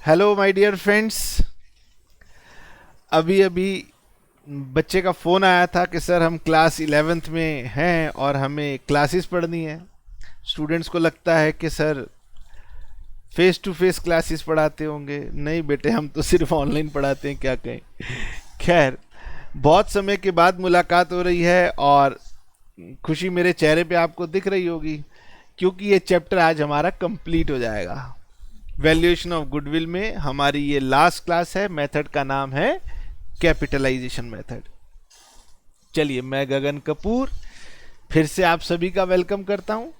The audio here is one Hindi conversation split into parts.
Hello my dear friends. अभी अभी बच्चे का फ़ोन आया था कि सर हम क्लास 11th में हैं और हमें क्लासेस पढ़नी है। स्टूडेंट्स को लगता है कि sir face to face classes पढ़ाते होंगे। नहीं बेटे, हम तो सिर्फ ऑनलाइन पढ़ाते हैं, क्या कहें। खैर, बहुत समय के बाद मुलाकात हो रही है और खुशी मेरे चेहरे पे आपको दिख रही होगी, क्योंकि ये चैप्टर आज हमारा कंप्लीट हो जाएगा। वैल्यूएशन ऑफ गुडविल में हमारी ये लास्ट क्लास है। मेथड का नाम है कैपिटलाइजेशन मेथड। चलिए, मैं गगन कपूर फिर से आप सभी का वेलकम करता हूं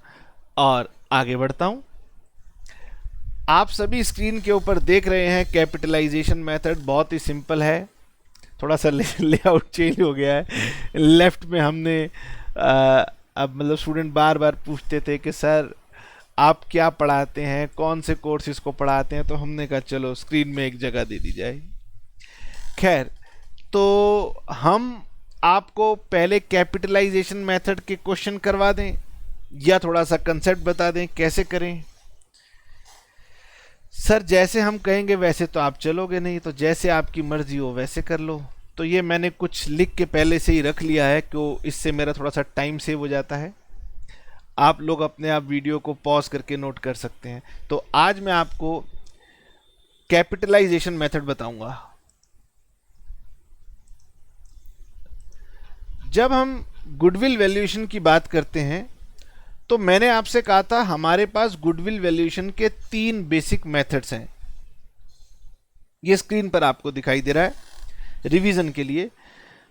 और आगे बढ़ता हूं। आप सभी स्क्रीन के ऊपर देख रहे हैं कैपिटलाइजेशन मेथड बहुत ही सिंपल है। थोड़ा सा लेआउट चेंज हो गया है। लेफ्ट में हमने अब मतलब स्टूडेंट बार बार पूछते थे कि सर आप क्या पढ़ाते हैं, कौन से कोर्सेज को पढ़ाते हैं, तो हमने कहा चलो स्क्रीन में एक जगह दे दी जाए। खैर, तो हम आपको पहले कैपिटलाइजेशन मेथड के क्वेश्चन करवा दें या थोड़ा सा कंसेप्ट बता दें कैसे करें। सर जैसे हम कहेंगे वैसे तो आप चलोगे नहीं, तो जैसे आपकी मर्जी हो वैसे कर लो। तो ये मैंने कुछ लिख के पहले से ही रख लिया है, क्यों, इससे मेरा थोड़ा सा टाइम सेव हो जाता है। आप लोग अपने आप वीडियो को पॉज करके नोट कर सकते हैं। तो आज मैं आपको कैपिटलाइजेशन मेथड बताऊंगा। जब हम गुडविल वैल्यूएशन की बात करते हैं तो मैंने आपसे कहा था हमारे पास गुडविल वैल्यूएशन के 3 बेसिक मेथड्स हैं। ये स्क्रीन पर आपको दिखाई दे रहा है रिवीजन के लिए।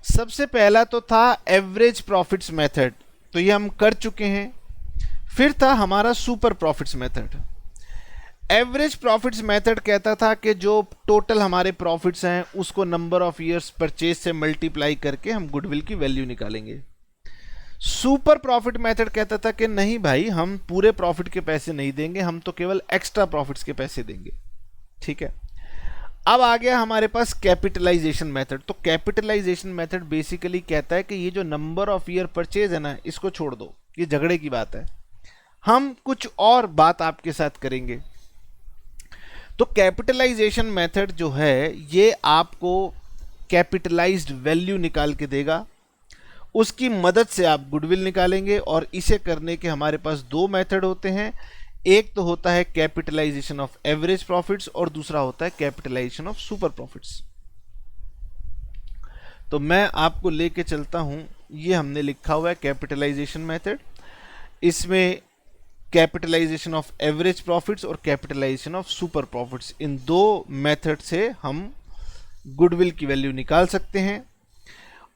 सबसे पहला तो था एवरेज प्रॉफिट्स मेथड, तो ये हम कर चुके हैं। फिर था हमारा super profits method. Average profits method कहता था कि जो टोटल हमारे प्रॉफिट्स हैं उसको नंबर ऑफ ईयर्स परचेज से मल्टीप्लाई करके हम गुडविल की वैल्यू निकालेंगे। सुपर प्रॉफिट मेथड कहता था कि नहीं भाई, हम पूरे प्रॉफिट के पैसे नहीं देंगे, हम तो केवल एक्स्ट्रा प्रॉफिट्स के पैसे देंगे। ठीक है। अब आ गया हमारे पास कैपिटलाइजेशन मेथड। तो कैपिटलाइजेशन मेथड बेसिकली कहता है कि ये जो नंबर ऑफ ईयर परचेज है ना, इसको छोड़ दो, ये झगड़े की बात है, हम कुछ और बात आपके साथ करेंगे। तो कैपिटलाइजेशन मेथड जो है ये आपको कैपिटलाइज्ड वैल्यू निकाल के देगा। उसकी मदद से आप गुडविल निकालेंगे और इसे करने के हमारे पास 2 मेथड होते हैं। एक तो होता है कैपिटलाइजेशन ऑफ एवरेज प्रॉफिट्स और दूसरा होता है कैपिटलाइजेशन ऑफ सुपर प्रॉफिट्स। तो मैं आपको लेके चलता हूं, ये हमने लिखा हुआ है कैपिटलाइजेशन मेथड। इसमें कैपिटलाइजेशन ऑफ एवरेज प्रॉफिट्स और कैपिटलाइजेशन ऑफ सुपर प्रॉफिट्स, इन 2 मेथड से हम गुडविल की वैल्यू निकाल सकते हैं।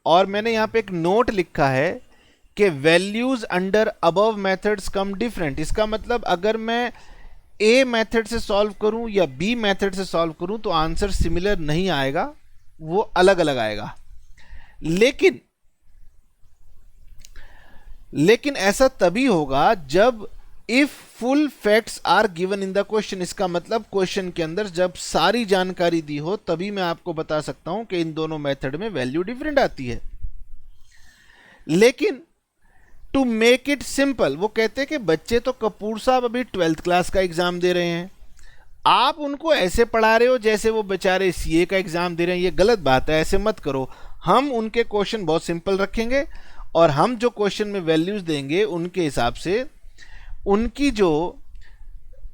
और मैंने यहाँ पे एक नोट लिखा है कि वैल्यूज अंडर अबव मेथड्स कम डिफरेंट। इसका मतलब अगर मैं ए मेथड से सॉल्व करूं या बी मेथड से सॉल्व करूं तो आंसर सिमिलर नहीं आएगा, वो अलग अलग आएगा। लेकिन ऐसा तभी होगा जब if full facts are given in the question. इसका मतलब क्वेश्चन के अंदर जब सारी जानकारी दी हो तभी मैं आपको बता सकता हूं कि इन दोनों मेथड में वैल्यू डिफरेंट आती है। लेकिन टू मेक इट सिंपल, वो कहते हैं कि बच्चे तो कपूर साहब अभी 12th क्लास का एग्जाम दे रहे हैं, आप उनको ऐसे पढ़ा रहे हो जैसे वो बेचारे सीए का एग्जाम दे रहे हैं। ये गलत बात है, ऐसे मत करो। हम उनके क्वेश्चन बहुत सिंपल रखेंगे और हम जो क्वेश्चन में वैल्यूज देंगे उनके हिसाब से उनकी जो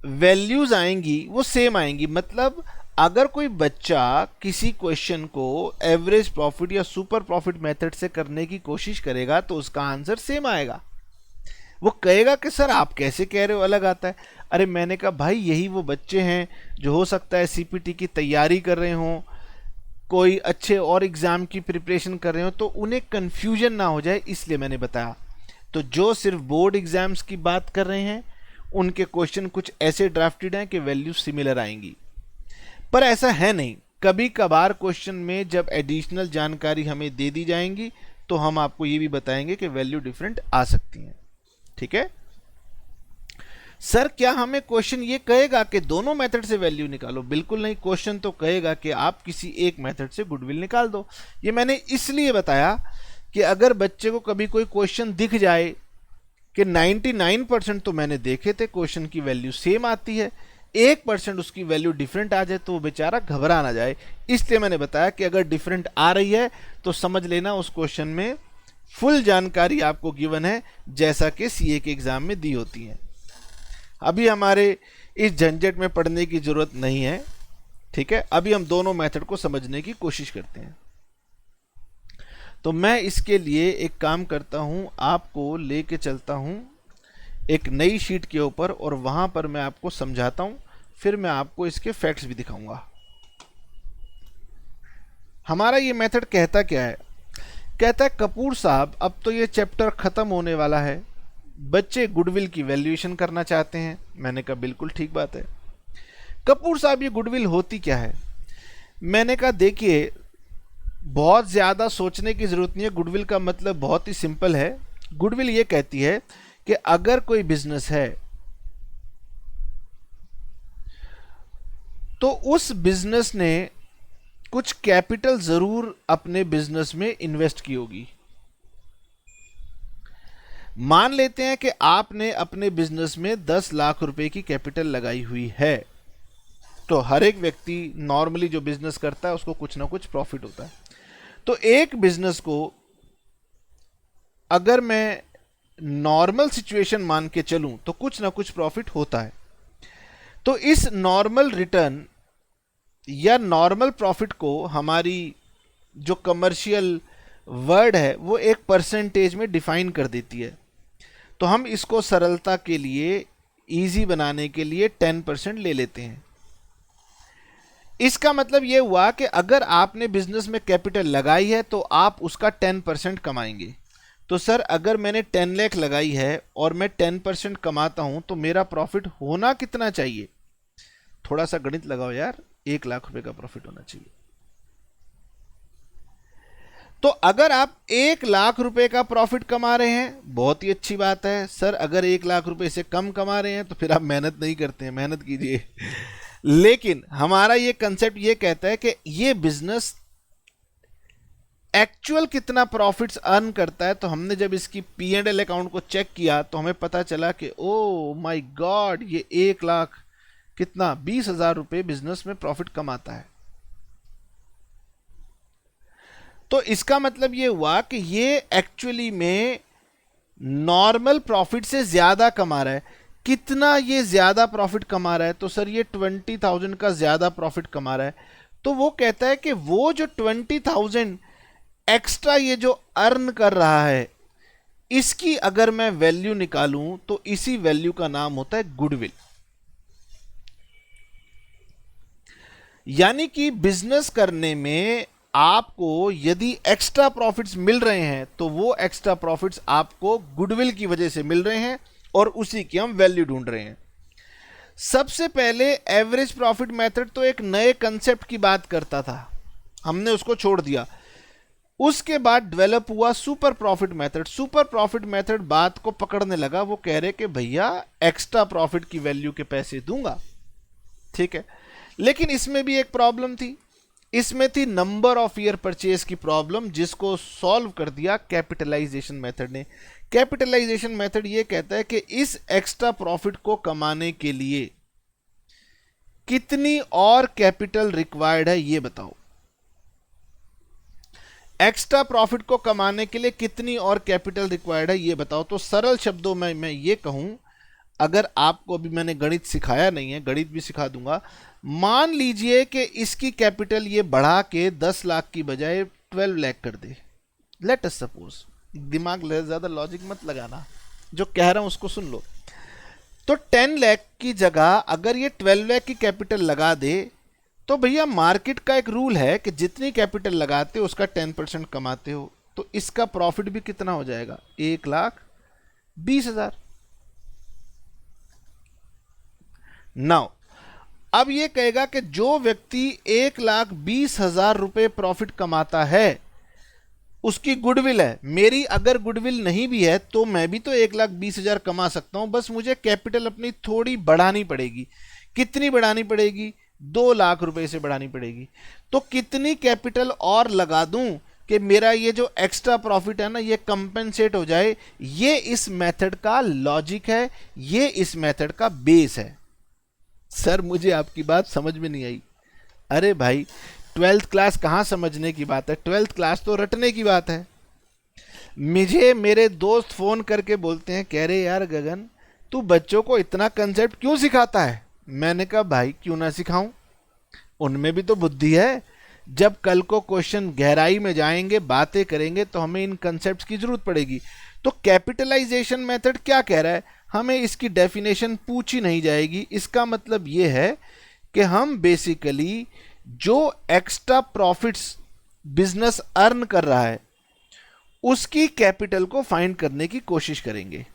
वैल्यूज आएंगी वो सेम आएंगी। मतलब अगर कोई बच्चा किसी क्वेश्चन को एवरेज प्रॉफिट या सुपर प्रॉफिट मेथड से करने की कोशिश करेगा तो उसका आंसर सेम आएगा। वो कहेगा कि सर आप कैसे कह रहे हो अलग आता है। अरे मैंने कहा भाई, यही वो बच्चे हैं जो हो सकता है सीपीटी की तैयारी कर रहे हों, कोई अच्छे और एग्जाम की प्रिपरेशन कर रहे हो, तो उन्हें कंफ्यूजन ना हो जाए, इसलिए मैंने बताया। तो जो सिर्फ बोर्ड एग्जाम्स की बात कर रहे हैं उनके क्वेश्चन कुछ ऐसे ड्राफ्टेड हैं कि वैल्यू सिमिलर आएंगी, पर ऐसा है नहीं। कभी कभार क्वेश्चन में जब एडिशनल जानकारी हमें दे दी जाएंगी तो हम आपको ये भी बताएंगे कि वैल्यू डिफरेंट आ सकती हैं। ठीक है। सर क्या हमें क्वेश्चन ये कहेगा कि दोनों मेथड से वैल्यू निकालो? बिल्कुल नहीं। क्वेश्चन तो कहेगा कि आप किसी एक मेथड से गुडविल निकाल दो। ये मैंने इसलिए बताया कि अगर बच्चे को कभी कोई क्वेश्चन दिख जाए कि 99% तो मैंने देखे थे क्वेश्चन की वैल्यू सेम आती है, 1% उसकी वैल्यू डिफरेंट आ जाए तो वो बेचारा घबरा ना जाए। इसलिए मैंने बताया कि अगर डिफरेंट आ रही है तो समझ लेना उस क्वेश्चन में फुल जानकारी आपको गिवन है, जैसा कि सीए के एग्जाम में दी होती है। अभी हमारे इस झंझट में पढ़ने की जरूरत नहीं है, ठीक है। अभी हम दोनों मेथड को समझने की कोशिश करते हैं। तो मैं इसके लिए एक काम करता हूं, आपको लेके चलता हूं एक नई शीट के ऊपर और वहां पर मैं आपको समझाता हूं, फिर मैं आपको इसके फैक्ट्स भी दिखाऊंगा। हमारा ये मेथड कहता क्या है? कहता है कपूर साहब, अब तो ये चैप्टर खत्म होने वाला है, बच्चे गुडविल की वैल्यूएशन करना चाहते हैं। मैंने कहा बिल्कुल ठीक बात है। कपूर साहब ये गुडविल होती क्या है? मैंने कहा देखिए, बहुत ज़्यादा सोचने की ज़रूरत नहीं है। गुडविल का मतलब बहुत ही सिंपल है। गुडविल ये कहती है कि अगर कोई बिजनेस है तो उस बिजनेस ने कुछ कैपिटल ज़रूर अपने बिजनेस में इन्वेस्ट की होगी। मान लेते हैं कि आपने अपने बिजनेस में 10 लाख रुपए की कैपिटल लगाई हुई है। तो हर एक व्यक्ति नॉर्मली जो बिजनेस करता है उसको कुछ ना कुछ प्रॉफिट होता है। तो एक बिजनेस को अगर मैं नॉर्मल सिचुएशन मान के चलूं तो कुछ ना कुछ प्रॉफिट होता है। तो इस नॉर्मल रिटर्न या नॉर्मल प्रॉफिट को हमारी जो कमर्शियल वर्ड है वो एक परसेंटेज में डिफाइन कर देती है। तो हम इसको सरलता के लिए, इजी बनाने के लिए 10% ले लेते हैं। इसका मतलब यह हुआ कि अगर आपने बिजनेस में कैपिटल लगाई है तो आप उसका 10% कमाएंगे। तो सर अगर मैंने 10 लाख लगाई है और मैं 10% कमाता हूं तो मेरा प्रॉफिट होना कितना चाहिए? थोड़ा सा गणित लगाओ यार, 1 लाख रुपए का प्रॉफिट होना चाहिए। तो अगर आप 1 लाख रुपए का प्रॉफिट कमा रहे हैं, बहुत ही अच्छी बात है। सर अगर 1 लाख रुपए से कम कमा रहे हैं तो फिर आप मेहनत नहीं करते हैं, मेहनत कीजिए। लेकिन हमारा ये कंसेप्ट ये कहता है कि ये बिजनेस एक्चुअल कितना प्रॉफिट्स अर्न करता है। तो हमने जब इसकी P&L अकाउंट को चेक किया तो हमें पता चला कि ओ माय गॉड, ये 1 लाख कितना 20,000 रुपए बिजनेस में प्रॉफिट कमाता है। तो इसका मतलब ये हुआ कि ये एक्चुअली में नॉर्मल प्रॉफिट से ज्यादा कमा रहा है। कितना ये ज्यादा प्रॉफिट कमा रहा है? तो सर ये 20,000 का ज्यादा प्रॉफिट कमा रहा है। तो वो कहता है कि वो जो 20,000 एक्स्ट्रा ये जो अर्न कर रहा है, इसकी अगर मैं वैल्यू निकालूं तो इसी वैल्यू का नाम होता है गुडविल। यानी कि बिजनेस करने में आपको यदि एक्स्ट्रा प्रॉफिट्स मिल रहे हैं तो वो एक्स्ट्रा प्रॉफिट्स आपको गुडविल की वजह से मिल रहे हैं और उसी की हम वैल्यू ढूंढ रहे हैं। सबसे पहले एवरेज प्रॉफिट मेथड तो एक नए कंसेप्ट की बात करता था, हमने उसको छोड़ दिया। उसके बाद डेवलप हुआ super profit method. Super profit method बात को पकड़ने लगा। वो कह रहे कि भैया एक्स्ट्रा प्रॉफिट की वैल्यू के पैसे दूंगा, ठीक है। लेकिन इसमें भी एक प्रॉब्लम थी। इसमें थी नंबर ऑफ ईयर परचेज की प्रॉब्लम, जिसको सॉल्व कर दिया कैपिटलाइजेशन मेथड ने। कैपिटलाइजेशन मेथड ये कहता है कि इस एक्स्ट्रा प्रॉफिट को कमाने के लिए कितनी और कैपिटल रिक्वायर्ड है ये बताओ। एक्स्ट्रा प्रॉफिट को कमाने के लिए कितनी और कैपिटल रिक्वायर्ड है ये बताओ। तो सरल शब्दों में मैं ये कहूं, अगर आपको अभी मैंने गणित सिखाया नहीं है, गणित भी सिखा दूंगा। मान लीजिए कि इसकी कैपिटल ये बढ़ा के 10 लाख की बजाय 12 लाख कर दे। लेट अस सपोज, दिमाग ज्यादा लॉजिक मत लगाना, जो कह रहा हूं उसको सुन लो। तो 10 लाख की जगह अगर ये 12 लाख की कैपिटल लगा दे तो भैया मार्केट का एक रूल है कि जितनी कैपिटल लगाते हो उसका 10% कमाते हो। तो इसका प्रॉफिट भी कितना हो जाएगा? 1,20,000। नाउ अब ये कहेगा कि जो व्यक्ति 1,20,000 रुपए प्रॉफिट कमाता है उसकी गुडविल है। मेरी अगर गुडविल नहीं भी है तो मैं भी तो 1,20,000 कमा सकता हूं, बस मुझे कैपिटल अपनी थोड़ी बढ़ानी पड़ेगी। कितनी बढ़ानी पड़ेगी? 2 लाख रुपए से बढ़ानी पड़ेगी। तो कितनी कैपिटल और लगा दूं कि मेरा ये जो एक्स्ट्रा प्रॉफिट है ना ये कंपेंसेट हो जाए। ये इस मेथड का लॉजिक है, ये इस मेथड का बेस है। सर मुझे आपकी बात समझ में नहीं आई। अरे भाई, 12th क्लास कहाँ समझने की बात है, 12th क्लास तो रटने की बात है। मुझे मेरे दोस्त फोन करके बोलते हैं, कह रहे यार गगन तू बच्चों को इतना कंसेप्ट क्यों सिखाता है। मैंने कहा भाई क्यों ना सिखाऊं, उनमें भी तो बुद्धि है। जब कल को क्वेश्चन गहराई में जाएंगे, बातें करेंगे, तो हमें इन कंसेप्ट्स की जरूरत पड़ेगी। तो कैपिटलाइजेशन मेथड क्या कह रहा है, हमें इसकी डेफिनेशन पूछी नहीं जाएगी। इसका मतलब ये है कि हम बेसिकली जो एक्स्ट्रा प्रॉफिट्स बिजनेस अर्न कर रहा है उसकी कैपिटल को फाइंड करने की कोशिश करेंगे।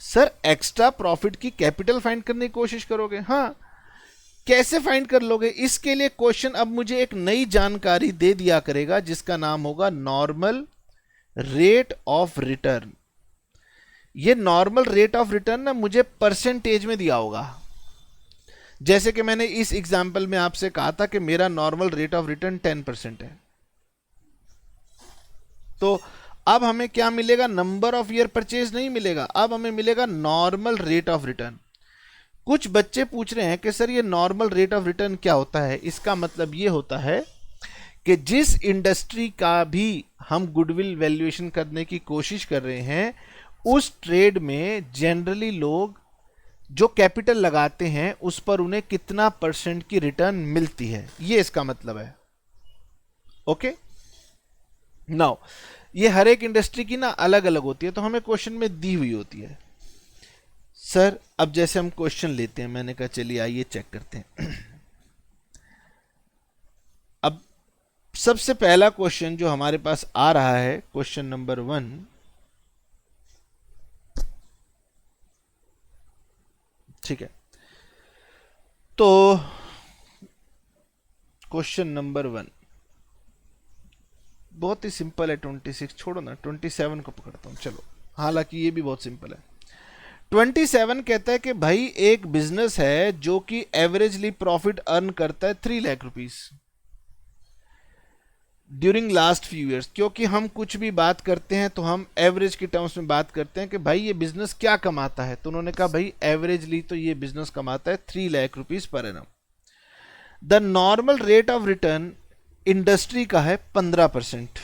सर एक्स्ट्रा प्रॉफिट की कैपिटल फाइंड करने की कोशिश करोगे? हाँ, कैसे फाइंड कर लोगे? इसके लिए क्वेश्चन अब मुझे एक नई जानकारी दे दिया करेगा जिसका नाम होगा नॉर्मल रेट ऑफ रिटर्न। ये नॉर्मल रेट ऑफ रिटर्न ना मुझे परसेंटेज में दिया होगा। जैसे कि मैंने इस एग्जाम्पल में आपसे कहा था कि मेरा नॉर्मल रेट ऑफ रिटर्न 10% है, तो अब हमें क्या मिलेगा? नंबर ऑफ ईयर परचेज नहीं मिलेगा, अब हमें मिलेगा नॉर्मल रेट ऑफ रिटर्न। कुछ बच्चे पूछ रहे हैं कि सर ये नॉर्मल रेट ऑफ रिटर्न क्या होता है? इसका मतलब ये होता है कि जिस इंडस्ट्री का भी हम गुडविल वैल्यूएशन करने की कोशिश कर रहे हैं, उस ट्रेड में जनरली लोग जो कैपिटल लगाते हैं उस पर उन्हें कितना परसेंट की रिटर्न मिलती है, ये इसका मतलब है। ओके, नाउ ये हर एक इंडस्ट्री की ना अलग अलग होती है, तो हमें क्वेश्चन में दी हुई होती है। सर अब जैसे हम क्वेश्चन लेते हैं, मैंने कहा चलिए आइए चेक करते हैं। अब सबसे पहला क्वेश्चन जो हमारे पास आ रहा है, क्वेश्चन नंबर 1, ठीक है। तो क्वेश्चन नंबर 1 बहुत ही सिंपल है। 26 छोड़ो ना, 27 को पकड़ता हूं, चलो, हालांकि ये भी बहुत सिंपल है। 27 कहता है कि भाई एक बिजनेस है जो कि एवरेजली प्रॉफिट अर्न करता है 3 lakh rupees during last few years. क्योंकि हम कुछ भी बात करते हैं तो हम एवरेज की टर्म्स में बात करते हैं कि भाई ये बिजनेस क्या कमाता है, तो उन्होंने कहा भाई एवरेजली तो ये बिजनेस कमाता है 3 lakh rupees per annum. The normal rate of return industry का है 15%।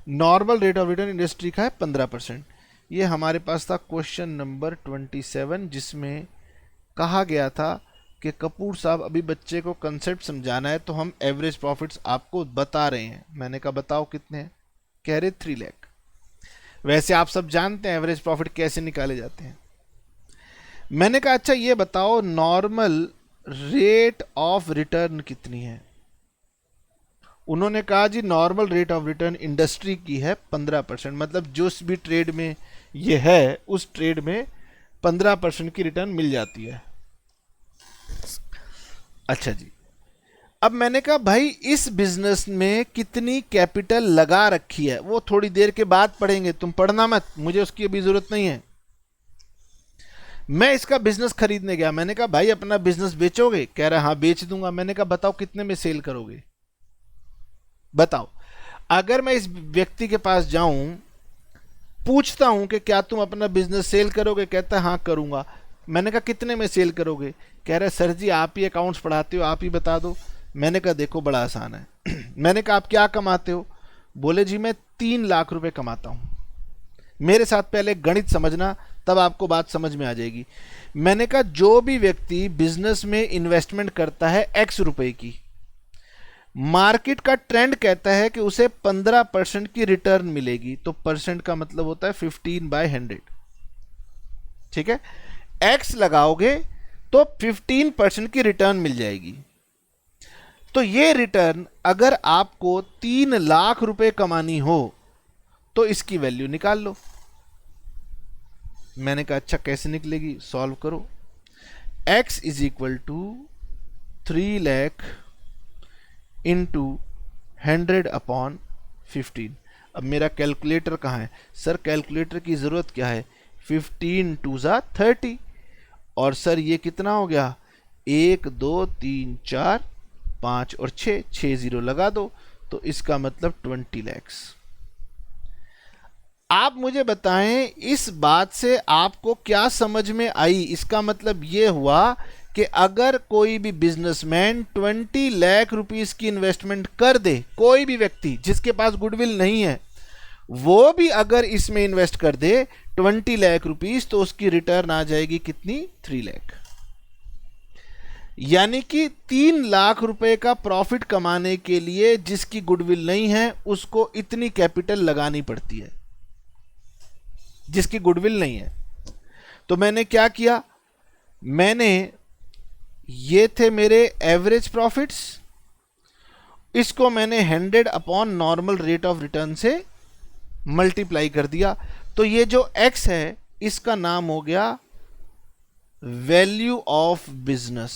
Normal rate of return industry का है 15%। ये हमारे पास था क्वेश्चन नंबर 27, जिसमें कहा गया था कि कपूर साहब अभी बच्चे को कंसेप्ट समझाना है, तो हम एवरेज प्रॉफिट्स आपको बता रहे हैं। मैंने कहा बताओ कितने हैं? कह रहे 3 लाख। वैसे आप सब जानते हैं एवरेज प्रॉफिट कैसे निकाले जाते हैं। मैंने कहा अच्छा ये बताओ नॉर्मल रेट ऑफ रिटर्न कितनी है? उन्होंने कहा जी normal rate of return industry की है 15%, मतलब जो भी ट्रेड में ये है उस ट्रेड में 15% की रिटर्न मिल जाती है। अच्छा जी, अब मैंने कहा भाई इस बिजनेस में कितनी कैपिटल लगा रखी है वो थोड़ी देर के बाद पढ़ेंगे, तुम पढ़ना मत, मुझे उसकी अभी जरूरत नहीं है। मैं इसका बिजनेस खरीदने गया, मैंने कहा भाई अपना बिजनेस बेचोगे? कह रहा हाँ बेच दूंगा। मैंने कहा बताओ कितने में सेल करोगे, बताओ। अगर मैं इस व्यक्ति के पास जाऊं, पूछता हूं कि क्या तुम अपना बिजनेस सेल करोगे? कहता है हाँ करूंगा। मैंने कहा कितने में सेल करोगे? कह रहा है सर जी आप ही अकाउंट्स पढ़ाते हो, आप ही बता दो। मैंने कहा देखो बड़ा आसान है। मैंने कहा आप क्या कमाते हो? बोले जी मैं 3 लाख रुपए कमाता हूं। मेरे साथ पहले गणित समझना, तब आपको बात समझ में आ जाएगी। मैंने कहा जो भी व्यक्ति बिजनेस में इन्वेस्टमेंट करता है X रुपए की, मार्केट का ट्रेंड कहता है कि उसे 15% की रिटर्न मिलेगी। तो परसेंट का मतलब होता है 15/100, ठीक है। X लगाओगे तो 15% की रिटर्न मिल जाएगी। तो ये रिटर्न अगर आपको 3 लाख रुपए कमानी हो तो इसकी वैल्यू निकाल लो। मैंने कहा अच्छा कैसे निकलेगी, सॉल्व करो। X is equal to 3 lakh into 100/15। अब मेरा कैलकुलेटर कहाँ है? सर कैलकुलेटर की ज़रूरत क्या है, 15 2 ज़ा 30। और सर ये कितना हो गया, 1 2 3 4 5 और 6 0 लगा दो, तो इसका मतलब 20 लाख। आप मुझे बताएं इस बात से आपको क्या समझ में आई। इसका मतलब ये हुआ कि अगर कोई भी बिजनेसमैन 20 लाख रुपीस की इन्वेस्टमेंट कर दे, कोई भी व्यक्ति जिसके पास गुडविल नहीं है वो भी अगर इसमें इन्वेस्ट कर दे 20 लाख रुपीस, तो उसकी रिटर्न आ जाएगी कितनी? 3 लाख। यानी कि 3 लाख रुपए का प्रॉफिट कमाने के लिए जिसकी गुडविल नहीं है उसको इतनी कैपिटल लगानी पड़ती है, जिसकी गुडविल नहीं है। तो मैंने क्या किया, मैंने ये थे मेरे एवरेज प्रॉफिट्स, इसको मैंने 100 upon normal rate of return से मल्टीप्लाई कर दिया। तो ये जो x है इसका नाम हो गया वैल्यू ऑफ बिजनेस,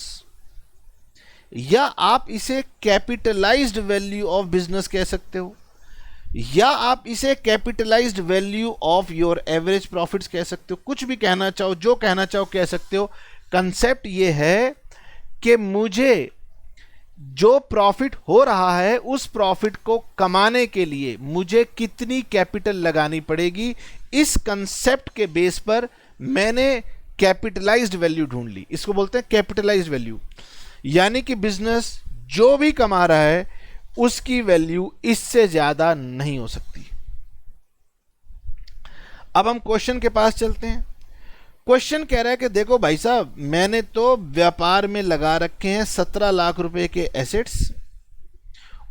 या आप इसे कैपिटलाइज्ड वैल्यू ऑफ बिजनेस कह सकते हो, या आप इसे capitalised value of your average profits कह सकते हो। कुछ भी कहना चाहो, जो कहना चाहो कह सकते हो। कंसेप्ट ये है कि मुझे जो प्रॉफिट हो रहा है उस प्रॉफिट को कमाने के लिए मुझे कितनी कैपिटल लगानी पड़ेगी, इस कंसेप्ट के बेस पर मैंने कैपिटलाइज्ड वैल्यू ढूंढ ली। इसको बोलते हैं कैपिटलाइज्ड वैल्यू। यानी कि बिजनेस जो भी कमा रहा है उसकी वैल्यू इससे ज्यादा नहीं हो सकती। अब हम क्वेश्चन के पास चलते हैं। क्वेश्चन कह रहा है कि देखो भाई साहब, मैंने तो व्यापार में लगा रखे हैं 17 लाख रुपए के एसेट्स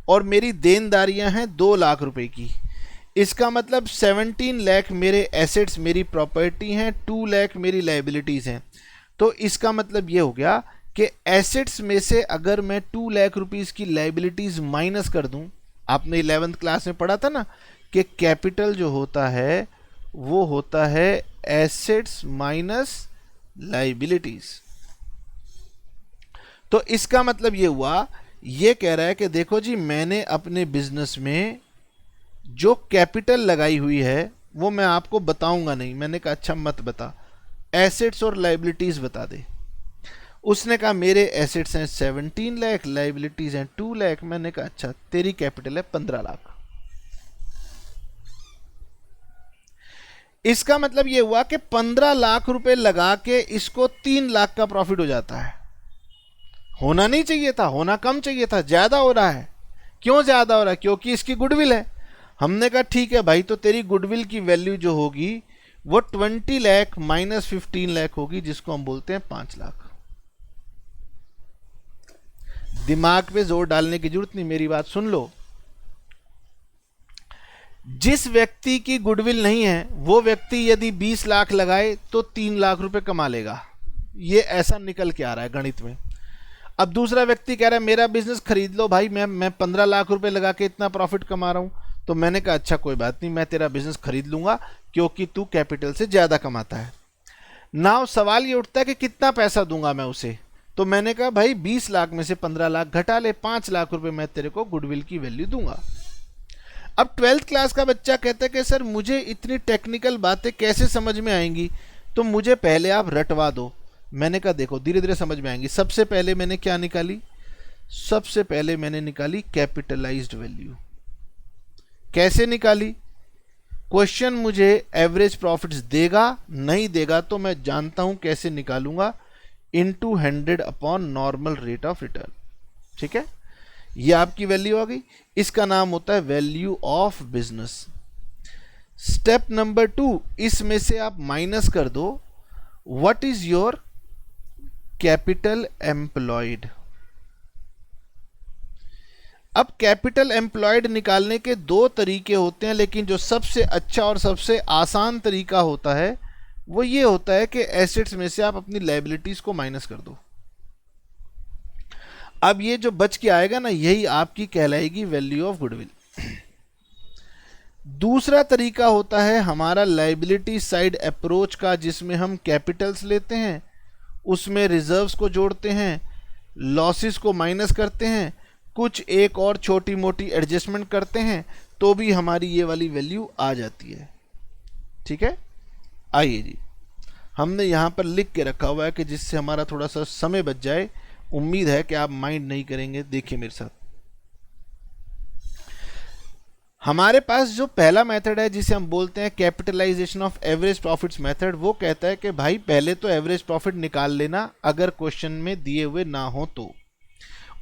और मेरी देनदारियां हैं 2 लाख रुपए की। इसका मतलब 17 लाख मेरे एसेट्स, मेरी प्रॉपर्टी हैं, 2 लाख मेरी लाइबिलिटीज हैं। तो इसका मतलब ये हो गया कि एसेट्स में से अगर मैं 2 लाख रुपीस की लाइबिलिटीज माइनस कर दूं, आपने 11th क्लास में पढ़ा था ना कि कैपिटल जो होता है वो होता है एसेट्स माइनस लाइबिलिटीज। तो इसका मतलब ये हुआ, ये कह रहा है कि देखो जी, मैंने अपने बिजनेस में जो कैपिटल लगाई हुई है वो मैं आपको बताऊंगा नहीं। मैंने कहा अच्छा मत बता, एसेट्स और लाइबिलिटीज बता दे। उसने कहा मेरे एसेट्स हैं 17 लाख, लाइबिलिटीज हैं 2 लाख। मैंने कहा अच्छा, तेरी कैपिटल है 15 लाख। इसका मतलब यह हुआ कि 15 लाख रुपए लगा के इसको 3 लाख का प्रॉफिट हो जाता है। होना नहीं चाहिए था, होना कम चाहिए था, ज्यादा हो रहा है। क्यों ज्यादा हो रहा है? क्योंकि इसकी गुडविल है। हमने कहा ठीक है भाई, तो तेरी गुडविल की वैल्यू जो होगी वो 20 लाख माइनस 15 लाख होगी, जिसको हम बोलते हैं 5 लाख। दिमाग पे जोर डालने की जरूरत नहीं, मेरी बात सुन लो। जिस व्यक्ति की गुडविल नहीं है वो व्यक्ति यदि 20 लाख लगाए तो 3 लाख रुपए कमा लेगा। ये ऐसा निकल के आ रहा है गणित में। अब दूसरा व्यक्ति कह रहा है मेरा बिजनेस खरीद लो भाई, मैं 15 लाख रुपए लगा के इतना प्रॉफिट कमा रहा हूं। तो मैंने कहा अच्छा कोई बात नहीं, मैं तेरा बिजनेस खरीद लूंगा क्योंकि तू कैपिटल से ज्यादा कमाता है। नाउ सवाल ये उठता है कि कितना पैसा दूंगा मैं उसे। तो मैंने कहा भाई 20 लाख में से 15 लाख घटा ले, 5 लाख रुपए मैं तेरे को गुडविल की वैल्यू दूंगा। अब 12th क्लास का बच्चा कहता है कि सर मुझे इतनी टेक्निकल बातें कैसे समझ में आएंगी, तो मुझे पहले आप रटवा दो। मैंने कहा देखो धीरे धीरे समझ में आएंगी। सबसे पहले मैंने क्या निकाली? सबसे पहले मैंने निकाली कैपिटलाइज्ड वैल्यू। कैसे निकाली? क्वेश्चन मुझे एवरेज प्रॉफिट्स देगा, नहीं देगा तो मैं जानता हूं कैसे निकालूंगा, into 100 upon normal rate of return. ठीक है, ये आपकी वैल्यू आ गई। इसका नाम होता है value of business. Step number 2, इसमें से आप माइनस कर दो what is your capital employed. अब कैपिटल एम्प्लॉयड निकालने के 2 तरीके होते हैं, लेकिन जो सबसे अच्छा और सबसे आसान तरीका होता है वो ये होता है कि एसेट्स में से आप अपनी लायबिलिटीज को माइनस कर दो। अब ये जो बच के आएगा ना, यही आपकी कहलाएगी वैल्यू ऑफ गुडविल। दूसरा तरीका होता है हमारा लायबिलिटी साइड अप्रोच का, जिसमें हम कैपिटल्स लेते हैं, उसमें रिजर्व्स को जोड़ते हैं, लॉसेस को माइनस करते हैं, कुछ एक और छोटी मोटी एडजस्टमेंट करते हैं, तो भी हमारी ये वाली वैल्यू आ जाती है। ठीक है, आइए जी, हमने यहां पर लिख के रखा हुआ है कि जिससे हमारा थोड़ा सा समय बच जाए। उम्मीद है कि आप माइंड नहीं करेंगे। देखिए मेरे साथ, हमारे पास जो पहला मेथड है जिसे हम बोलते हैं capitalisation of average profits method, वो कहता है कि भाई पहले तो एवरेज प्रॉफिट निकाल लेना अगर क्वेश्चन में दिए हुए ना हो तो।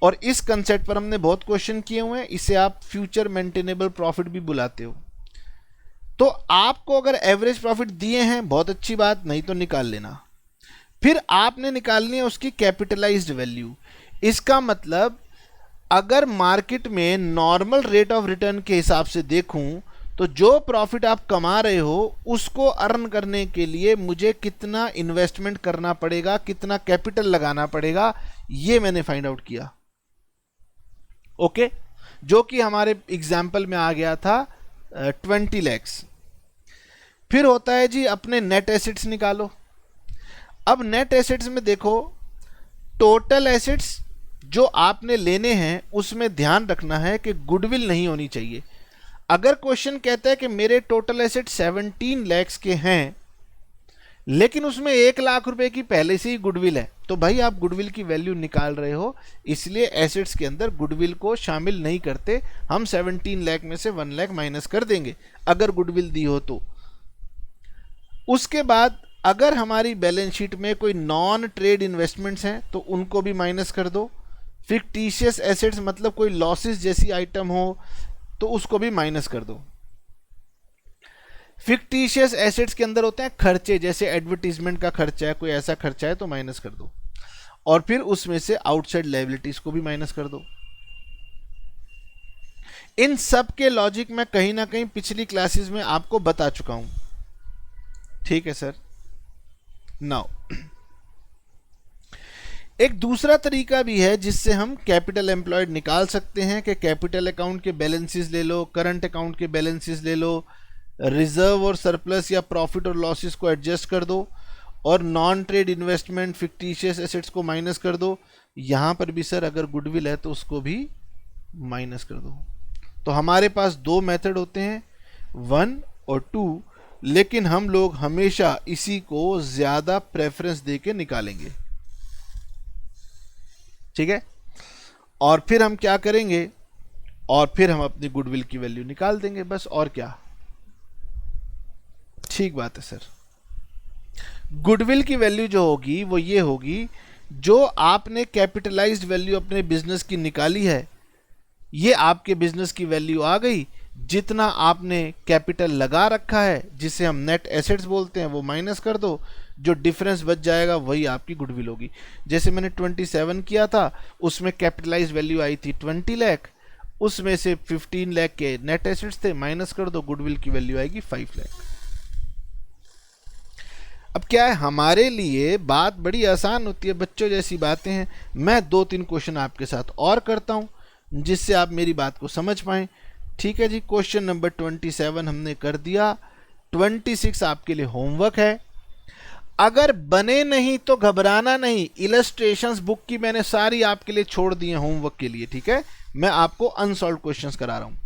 और इस कंसेप्ट पर हमने बहुत क्वेश्चन किए हुए हैं, इसे आप फ्यूचर मेंटेनेबल प्रॉफिट भी बुलाते हो। तो आपको अगर एवरेज प्रॉफिट दिए हैं बहुत अच्छी बात, नहीं तो निकाल लेना। फिर आपने निकालनी है उसकी कैपिटलाइज्ड वैल्यू। इसका मतलब अगर मार्केट में नॉर्मल रेट ऑफ रिटर्न के हिसाब से देखूं तो जो प्रॉफिट आप कमा रहे हो उसको अर्न करने के लिए मुझे कितना इन्वेस्टमेंट करना पड़ेगा, कितना कैपिटल लगाना पड़ेगा, ये मैंने फाइंड आउट किया। ओके, जो कि हमारे एग्जाम्पल में आ गया था 20 लैक्स। फिर होता है जी अपने नेट एसेट्स निकालो। अब नेट एसेट्स में देखो, टोटल एसेट्स जो आपने लेने हैं उसमें ध्यान रखना है कि गुडविल नहीं होनी चाहिए। अगर क्वेश्चन कहता है कि मेरे टोटल एसेट 17 लैक्स के हैं लेकिन उसमें 1 लाख रुपए की पहले से ही गुडविल है, तो भाई आप गुडविल की वैल्यू निकाल रहे हो, इसलिए एसेट्स के अंदर गुडविल को शामिल नहीं करते। हम 17 लाख में से 1 लाख माइनस कर देंगे अगर गुडविल दी हो तो। उसके बाद अगर हमारी बैलेंस शीट में कोई नॉन ट्रेड इन्वेस्टमेंट्स हैं तो उनको भी माइनस कर दो। फिक्टिशियस एसेट्स मतलब कोई लॉसेस जैसी आइटम हो तो उसको भी माइनस कर दो। फिक्टिशियस एसेट्स के अंदर होते हैं खर्चे, जैसे एडवर्टीजमेंट का खर्चा है, कोई ऐसा खर्चा है तो माइनस कर दो। और फिर उसमें से आउटसाइड लायबिलिटीज को भी माइनस कर दो। इन सब के लॉजिक मैं कहीं ना कहीं पिछली क्लासेस में आपको बता चुका हूं। ठीक है सर। नाउ एक दूसरा तरीका भी है जिससे हम कैपिटल एम्प्लॉयड निकाल सकते हैं कि कैपिटल अकाउंट के बैलेंसेस ले लो, करंट अकाउंट के बैलेंसेस ले लो, रिजर्व और सरप्लस या प्रॉफिट और लॉसेस को एडजस्ट कर दो और non trade investment fictitious assets को माइनस कर दो। यहां पर भी सर अगर गुडविल है तो उसको भी माइनस कर दो। तो हमारे पास 2 मेथड होते हैं, 1 और 2, लेकिन हम लोग हमेशा इसी को ज्यादा प्रेफरेंस देके निकालेंगे। ठीक है, और फिर हम क्या करेंगे, और फिर हम अपनी गुडविल की वैल्यू निकाल देंगे, बस और क्या। ठीक बात है सर। गुडविल की वैल्यू जो होगी वो ये होगी, जो आपने कैपिटलाइज्ड वैल्यू अपने बिजनेस की निकाली है, ये आपके बिजनेस की वैल्यू आ गई। जितना आपने कैपिटल लगा रखा है जिसे हम नेट एसेट्स बोलते हैं वो माइनस कर दो, जो डिफरेंस बच जाएगा वही आपकी गुडविल होगी। जैसे मैंने 27 किया था, उसमें कैपिटलाइज्ड वैल्यू आई थी 20 लाख, उसमें से 15 लाख के नेट एसेट्स थे, माइनस कर दो, गुडविल की वैल्यू आएगी 5 लाख। अब क्या है, हमारे लिए बात बड़ी आसान होती है, बच्चों जैसी बातें हैं। मैं 2-3 क्वेश्चन आपके साथ और करता हूं जिससे आप मेरी बात को समझ पाएं। ठीक है जी, क्वेश्चन नंबर 27 हमने कर दिया। 26 आपके लिए होमवर्क है। अगर बने नहीं तो घबराना नहीं, इलस्ट्रेशंस बुक की मैंने सारी आपके लिए छोड़ दी हैं होमवर्क के लिए। ठीक है, मैं आपको अनसॉल्व क्वेश्चंस करा रहा हूं।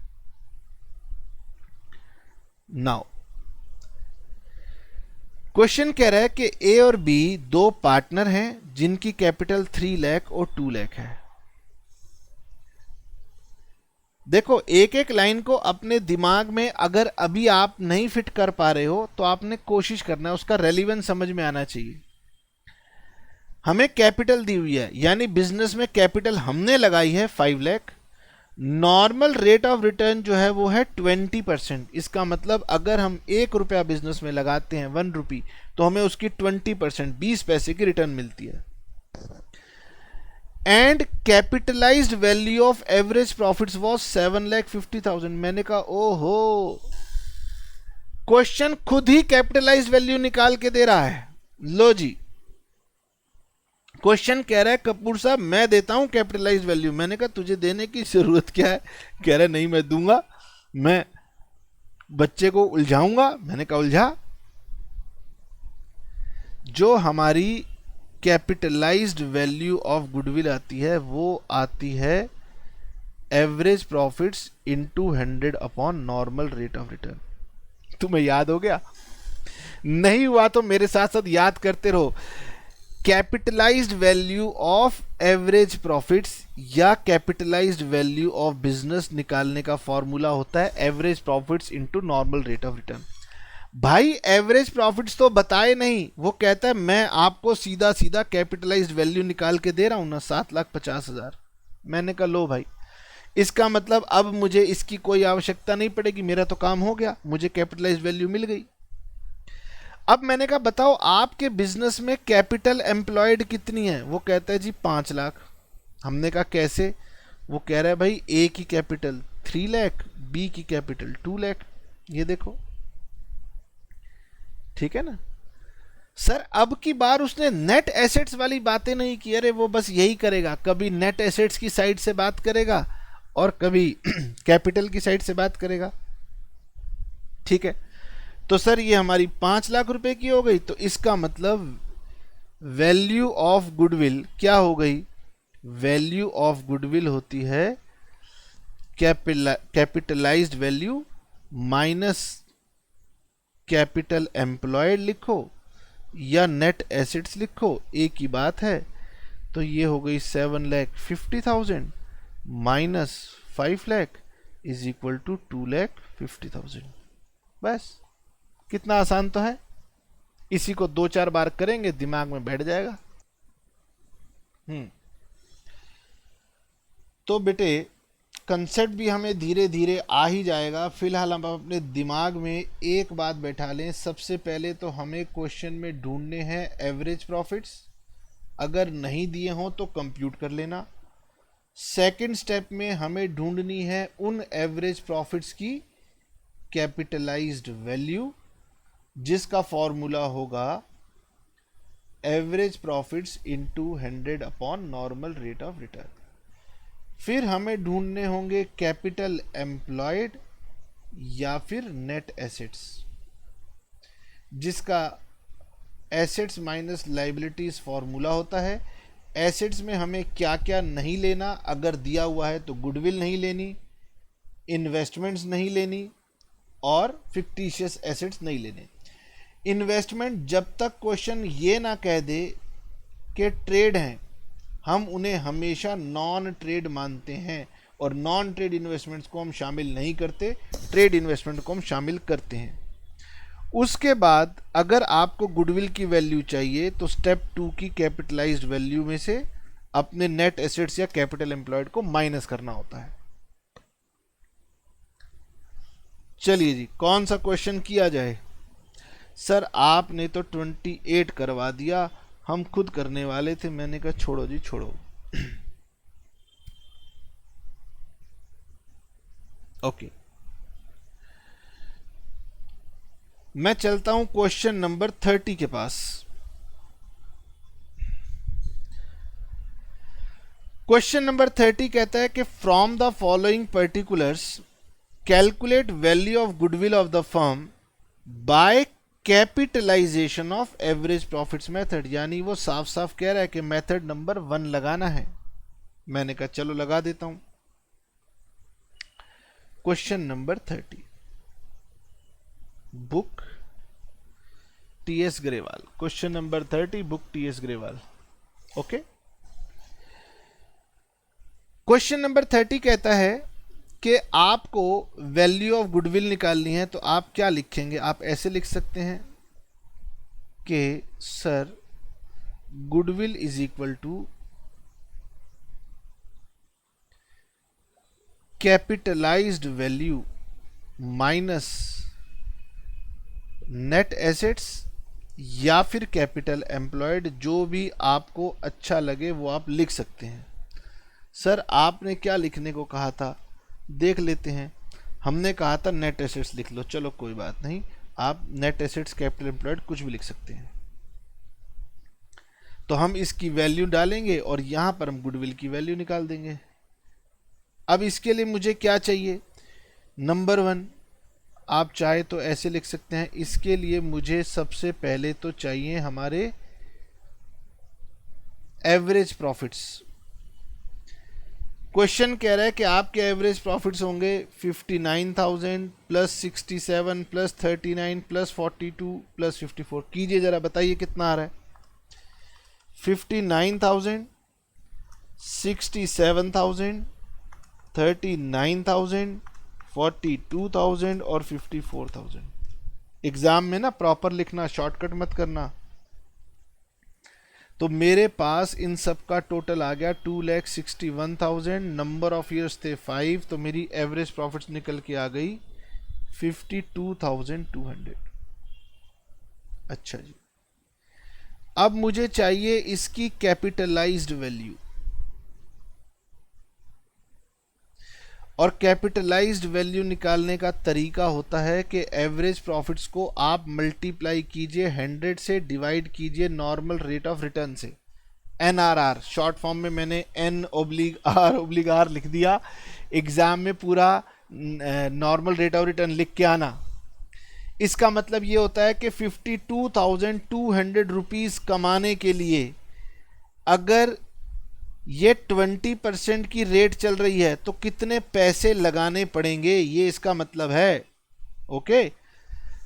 नाउ क्वेश्चन कह रहा है कि ए और बी 2 पार्टनर हैं जिनकी कैपिटल 3 लाख और 2 लाख है। देखो, एक एक लाइन को अपने दिमाग में अगर अभी आप नहीं फिट कर पा रहे हो तो आपने कोशिश करना है, उसका रेलिवेंस समझ में आना चाहिए। हमें कैपिटल दी हुई है, यानी बिजनेस में कैपिटल हमने लगाई है 5 lakh. Normal rate of return जो है वो है 20%। इसका मतलब अगर हम 1 रुपया बिजनेस में लगाते हैं 1 रुपी, तो हमें उसकी 20% 20 पैसे की रिटर्न मिलती है। And capitalised value of average profits was 7,50,000। मैंने कहा ओहो, क्वेश्चन खुद ही कैपिटलाइज्ड वैल्यू निकाल के दे रहा है। लो जी, क्वेश्चन कह रहा है कपूर साहब मैं देता हूं कैपिटलाइज्ड वैल्यू। मैंने कहा तुझे देने की जरूरत क्या है? कह रहा नहीं मैं दूंगा, मैं बच्चे को उलझाऊंगा। मैंने कहा उलझा। जो हमारी कैपिटलाइज्ड वैल्यू ऑफ गुडविल आती है वो आती है average profits into 100 upon normal rate of return. तुम्हें याद हो गया? नहीं हुआ तो मेरे साथ साथ याद करते रहो। Capitalised value of average profits या कैपिटलाइज्ड वैल्यू ऑफ बिजनेस निकालने का फॉर्मूला होता है average profits into normal rate of return. भाई एवरेज प्रॉफिट्स तो बताए नहीं, वो कहता है मैं आपको सीधा सीधा कैपिटलाइज्ड वैल्यू निकाल के दे रहा हूं ना, 7,50,000। मैंने कहा लो भाई, इसका मतलब अब मुझे इसकी कोई आवश्यकता नहीं पड़ेगी, मेरा तो काम हो गया, मुझे कैपिटलाइज्ड वैल्यू मिल गई। अब मैंने कहा बताओ आपके बिजनेस में कैपिटल एम्प्लॉयड कितनी है? वो कहता है जी 5 लाख। हमने कहा कैसे? वो कह रहा है भाई ए की कैपिटल 3 लाख, बी की कैपिटल 2 लाख, ये देखो, ठीक है ना सर। अब की बार उसने नेट एसेट्स वाली बातें नहीं की, अरे वो बस यही करेगा, कभी नेट एसेट्स की साइड से बात करेगा और कभी कैपिटल की साइड से बात करेगा, ठीक है। तो सर ये हमारी 5 लाख रुपए की हो गई, तो इसका मतलब वैल्यू ऑफ गुडविल क्या हो गई? वैल्यू ऑफ गुडविल होती है capitalised value minus capital employed लिखो या नेट एसेट्स लिखो, एक ही बात है। तो ये हो गई 7,50,000 minus 5 lakh is equal to 2,50,000। बस, कितना आसान तो है। इसी को 2-4 बार करेंगे दिमाग में बैठ जाएगा। तो बेटे कंसेप्ट भी हमें धीरे धीरे आ ही जाएगा। फिलहाल हम अपने दिमाग में एक बात बैठा लें, सबसे पहले तो हमें क्वेश्चन में ढूंढने हैं एवरेज प्रॉफिट्स, अगर नहीं दिए हों तो कंप्यूट कर लेना। सेकंड स्टेप में हमें ढूंढनी है उन एवरेज प्रॉफिट्स की कैपिटलाइज्ड वैल्यू, जिसका फॉर्मूला होगा average profits into 100 upon normal rate of return. फिर हमें ढूंढने होंगे कैपिटल एम्प्लॉयड या फिर नेट एसेट्स, जिसका एसेट्स माइनस लाइबिलिटीज फॉर्मूला होता है। एसेट्स में हमें क्या क्या नहीं लेना, अगर दिया हुआ है तो गुडविल नहीं लेनी, इन्वेस्टमेंट्स नहीं लेनी और फिक्टिशियस एसेट्स नहीं लेने। इन्वेस्टमेंट जब तक क्वेश्चन ये ना कह दे कि ट्रेड हैं, हम उन्हें हमेशा नॉन ट्रेड मानते हैं और नॉन ट्रेड इन्वेस्टमेंट्स को हम शामिल नहीं करते, ट्रेड इन्वेस्टमेंट को हम शामिल करते हैं। उसके बाद अगर आपको गुडविल की वैल्यू चाहिए तो स्टेप 2 की कैपिटलाइज्ड वैल्यू में से अपने नेट एसेट्स या कैपिटल एम्प्लॉयड को माइनस करना होता है। चलिए जी, कौन सा क्वेश्चन किया जाए? सर आपने तो 28 करवा दिया, हम खुद करने वाले थे। मैंने कहा छोड़ो जी छोड़ो। ओके, मैं चलता हूं क्वेश्चन नंबर 30 के पास। क्वेश्चन नंबर 30 कहता है कि from the following particulars calculate value of goodwill of the firm by capitalisation of average profits method. यानी वो साफ साफ कह रहा है कि मेथड नंबर 1 लगाना है। मैंने कहा चलो लगा देता हूं। Question number 30, book TS Grewal. Question number 30, book TS Grewal. Okay, question number 30 कहता है कि आपको वैल्यू ऑफ गुडविल निकालनी है, तो आप क्या लिखेंगे? आप ऐसे लिख सकते हैं कि sir goodwill is equal to capitalised value minus net assets या फिर कैपिटल एम्प्लॉयड, जो भी आपको अच्छा लगे वो आप लिख सकते हैं। सर आपने क्या लिखने को कहा था, देख लेते हैं। हमने कहा था नेट एसेट्स लिख लो, चलो कोई बात नहीं, आप नेट एसेट्स कैपिटल एम्प्लॉयड कुछ भी लिख सकते हैं। तो हम इसकी वैल्यू डालेंगे और यहां पर हम गुडविल की वैल्यू निकाल देंगे। अब इसके लिए मुझे क्या चाहिए? नंबर 1, आप चाहे तो ऐसे लिख सकते हैं, इसके लिए मुझे सबसे पहले तो चाहिए हमारे एवरेज प्रॉफिट्स। क्वेश्चन कह रहा है कि आपके एवरेज प्रॉफिट्स होंगे 59,000 प्लस 67 प्लस 39 प्लस 42 प्लस 54। कीजिए जरा, बताइए कितना आ रहा है। 59,000, 67,000, 39,000, 42,000 और 54,000। एग्जाम में ना प्रॉपर लिखना, शॉर्टकट मत करना। तो मेरे पास इन सब का टोटल आ गया 2,61,000। नंबर ऑफ ईयर्स थे 5, तो मेरी एवरेज प्रॉफिट्स निकल के आ गई 52,200। अच्छा जी, अब मुझे चाहिए इसकी कैपिटलाइज्ड वैल्यू। और कैपिटलाइज्ड वैल्यू निकालने का तरीका होता है कि एवरेज प्रॉफिट्स को आप मल्टीप्लाई कीजिए 100 से, डिवाइड कीजिए नॉर्मल रेट ऑफ रिटर्न से, NRR। शॉर्ट फॉर्म में मैंने N/R लिख दिया। एग्जाम में पूरा नॉर्मल रेट ऑफ रिटर्न लिख के आना। इसका मतलब ये होता है कि 52,200 रुपीज़ कमाने के लिए अगर ये 20% की रेट चल रही है तो कितने पैसे लगाने पड़ेंगे, ये इसका मतलब है। ओके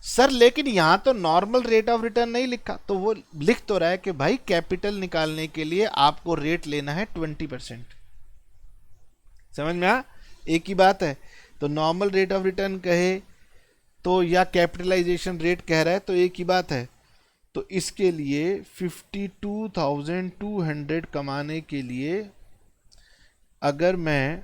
सर, लेकिन यहां तो नॉर्मल रेट ऑफ रिटर्न नहीं लिखा। तो वो लिख तो रहा है कि भाई कैपिटल निकालने के लिए आपको रेट लेना है 20%। समझ में आ? एक ही बात है। तो नॉर्मल रेट ऑफ रिटर्न कहे तो या कैपिटलाइजेशन रेट कह रहा है तो एक ही बात है। तो इसके लिए 52,200 कमाने के लिए अगर मैं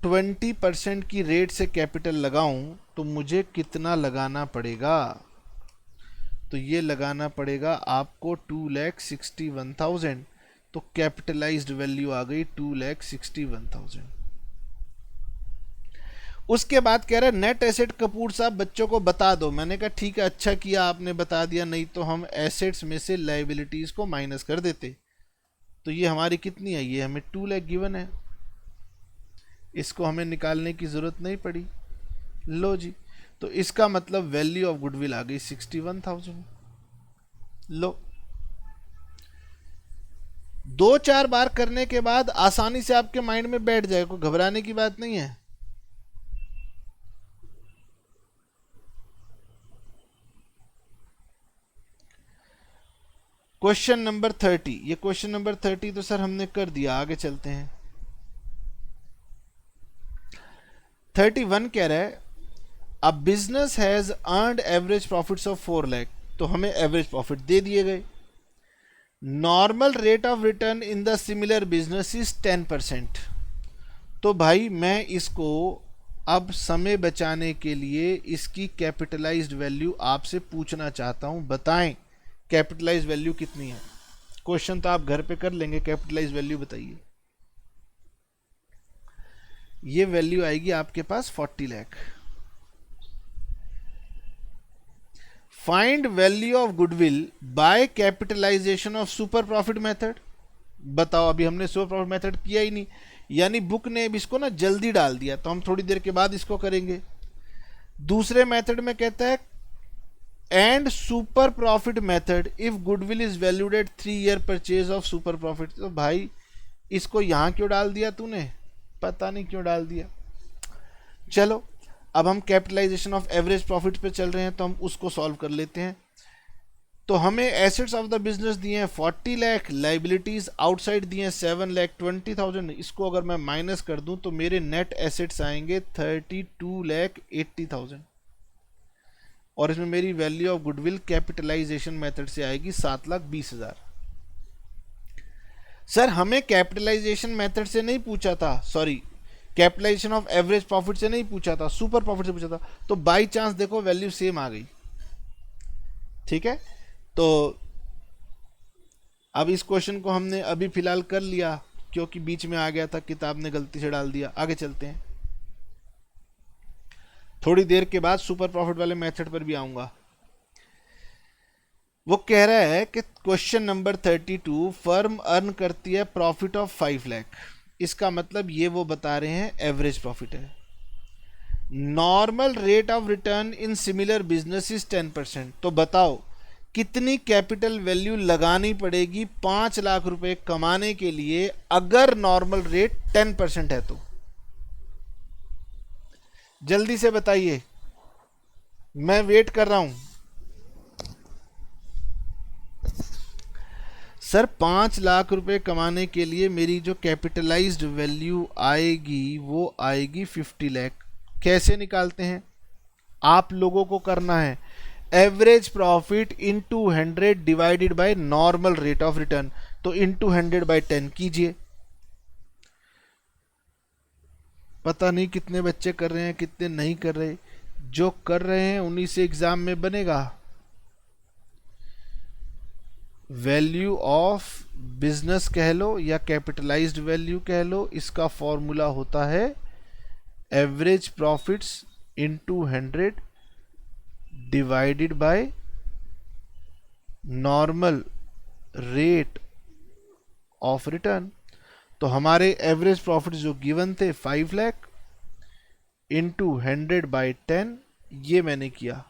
20% की रेट से कैपिटल लगाऊं तो मुझे कितना लगाना पड़ेगा? तो ये लगाना पड़ेगा आपको 2,61,000। तो कैपिटलाइज्ड वैल्यू आ गई 2,61,000। उसके बाद कह रहा है नेट एसेट कपूर साहब बच्चों को बता दो। मैंने कहा ठीक है, अच्छा किया आपने बता दिया, नहीं तो हम एसेट्स में से लायबिलिटीज को माइनस कर देते। तो ये हमारी कितनी है, ये हमें 2 लाख गिवन है, इसको हमें निकालने की जरूरत नहीं पड़ी। लो जी, तो इसका मतलब वैल्यू ऑफ गुडविल आ गई 61,000। लो, 2-4 बार करने के बाद आसानी से आपके माइंड में बैठ जाए, कोई घबराने की बात नहीं है। क्वेश्चन नंबर 30, ये क्वेश्चन नंबर 30 तो सर हमने कर दिया, आगे चलते हैं। 31 कह रहा है a business has earned average profits of 4 lakh. तो हमें एवरेज प्रॉफिट दे दिए गए। Normal rate of return in the similar business is 10%। तो भाई मैं इसको अब समय बचाने के लिए इसकी कैपिटलाइज्ड वैल्यू आपसे पूछना चाहता हूं। बताएं कैपिटलाइज्ड वैल्यू कितनी है? क्वेश्चन तो आप घर पे कर लेंगे, कैपिटलाइज्ड वैल्यू बताइए। ये वैल्यू आएगी आपके पास 40 lakh. Find value of goodwill by capitalisation of super profit method. बताओ, अभी हमने सुपर प्रॉफिट मेथड किया ही नहीं, यानी बुक ने इसको ना जल्दी डाल दिया, तो हम थोड़ी देर के बाद इसको करेंगे। दूसरे मेथड में कहता है and super profit method if goodwill is valued at 3 year purchase of super profit. तो भाई इसको यहां क्यों डाल दिया तूने, पता नहीं क्यों डाल दिया। चलो, अब हम कैपिटलाइजेशन ऑफ एवरेज प्रॉफिट पे चल रहे हैं, तो हम उसको सॉल्व कर लेते हैं। तो हमें एसेट्स ऑफ द बिजनेस दिए हैं 40 लाख, लाइबिलिटीज आउटसाइड दिए हैं 7,20,000। इसको अगर मैं माइनस कर दूं तो मेरे नेट एसेट्स आएंगे 32,80,000। और इसमें मेरी value of goodwill capitalisation method से आएगी 7,20,000। सर हमें कैपिटलाइजेशन मेथड से नहीं पूछा था, sorry capitalisation of average profit से नहीं पूछा था, सुपर प्रॉफिट से पूछा था। तो बाई चांस देखो वैल्यू सेम आ गई। ठीक है, तो अब इस क्वेश्चन को हमने अभी फिलहाल कर लिया क्योंकि बीच में आ गया था, किताब ने गलती से डाल दिया। आगे चलते हैं, थोड़ी देर के बाद सुपर प्रॉफिट वाले मेथड पर भी आऊंगा। वो कह रहा है कि क्वेश्चन नंबर 32, फर्म अर्न करती है प्रॉफिट ऑफ 5 लाख। इसका मतलब ये वो बता रहे हैं एवरेज प्रॉफिट है। Normal rate of return in similar business is 10%। तो बताओ कितनी कैपिटल वैल्यू लगानी पड़ेगी 5 लाख रुपए कमाने के लिए अगर नॉर्मल रेट 10% है? तो जल्दी से बताइए, मैं वेट कर रहा हूं। सर 5 लाख रुपए कमाने के लिए मेरी जो कैपिटलाइज्ड वैल्यू आएगी वो आएगी 50 लाख। कैसे निकालते हैं? आप लोगों को करना है average profit into 100 divided by normal rate of return. तो इनटू 100 बाय 10 कीजिए। पता नहीं कितने बच्चे कर रहे हैं कितने नहीं कर रहे। जो कर रहे हैं उन्हीं से एग्जाम में बनेगा। वैल्यू ऑफ बिजनेस कह लो या कैपिटलाइज्ड वैल्यू कह लो, इसका फॉर्मूला होता है average profits into 100 divided by normal rate of return. तो हमारे एवरेज प्रॉफिट जो गिवन थे 5 लाख इंटू 100 बाई 10, ये मैंने किया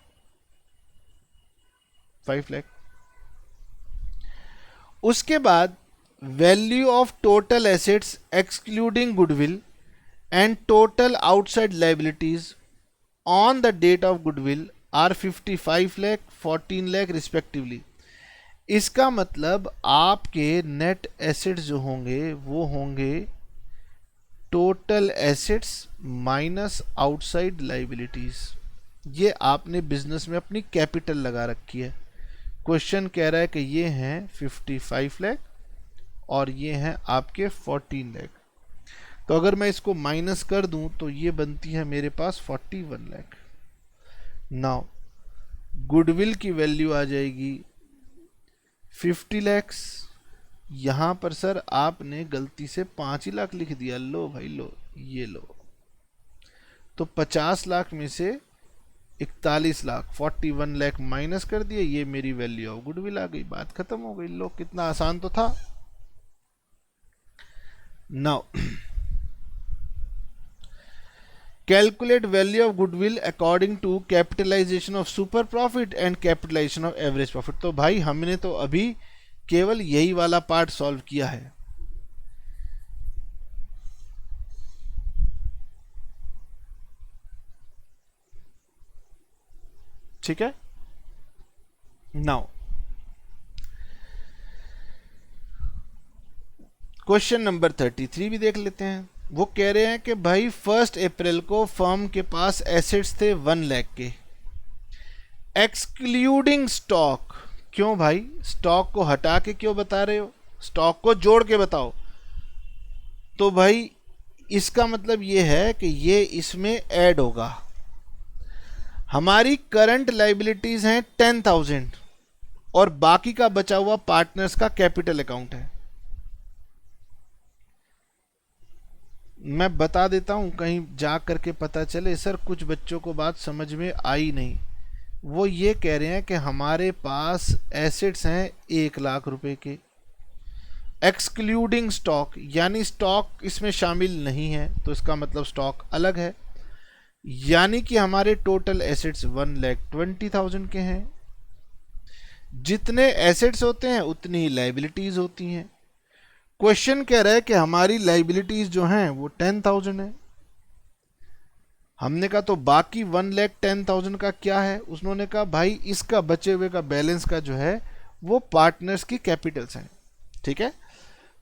5 लाख। उसके बाद value of total assets excluding goodwill and total outside liabilities on the date of goodwill are 55 lakh 14 lakh respectively. इसका मतलब आपके नेट एसेट्स जो होंगे वो होंगे total assets minus outside liabilities. ये आपने बिजनेस में अपनी कैपिटल लगा रखी है। क्वेश्चन कह रहा है कि ये हैं 55 लाख और ये हैं आपके 14 लाख। तो अगर मैं इसको माइनस कर दूं तो ये बनती है मेरे पास 41 लाख। नाउ गुडविल की वैल्यू आ जाएगी 50 लैक्स। यहां पर सर आपने गलती से 5 ही लाख लिख दिया। लो भाई लो, ये लो। तो 50 लाख में से 41 लाख 41 लाख माइनस कर दिए, ये मेरी वैल्यू ऑफ गुडविल आ गई। बात खत्म हो गई। लो, कितना आसान तो था। Now calculate value of goodwill according to capitalisation of super profit and capitalisation of average profit. तो भाई हमने तो अभी केवल यही वाला पार्ट सॉल्व किया है। ठीक है। नाउ क्वेश्चन नंबर 33 भी देख लेते हैं। वो कह रहे हैं कि भाई 1 अप्रैल को फर्म के पास एसेट्स थे 1 लाख के एक्सक्लूडिंग स्टॉक। क्यों भाई? स्टॉक को हटा के क्यों बता रहे हो? स्टॉक को जोड़ के बताओ। तो भाई इसका मतलब ये है कि ये इसमें ऐड होगा। हमारी करंट लाइबिलिटीज हैं 10,000 और बाकी का बचा हुआ पार्टनर्स का कैपिटल अकाउंट है। मैं बता देता हूं, कहीं जा करके पता चले सर कुछ बच्चों को बात समझ में आई नहीं। वो ये कह रहे हैं कि हमारे पास एसेट्स हैं 1 लाख रुपए के एक्सक्लूडिंग स्टॉक, यानी स्टॉक इसमें शामिल नहीं है, तो इसका मतलब स्टॉक अलग है। यानी कि हमारे टोटल एसेट्स 1,20,000 के हैं। जितने एसेट्स होते हैं उतनी ही लाइबिलिटीज होती हैं। क्वेश्चन कह रहा है कि हमारी लाइबिलिटीज जो हैं वो 10,000 है। हमने कहा तो बाकी 1,10,000 का क्या है? उन्होंने कहा भाई इसका बचे हुए का बैलेंस का जो है वो पार्टनर्स की कैपिटल्स हैं। ठीक है,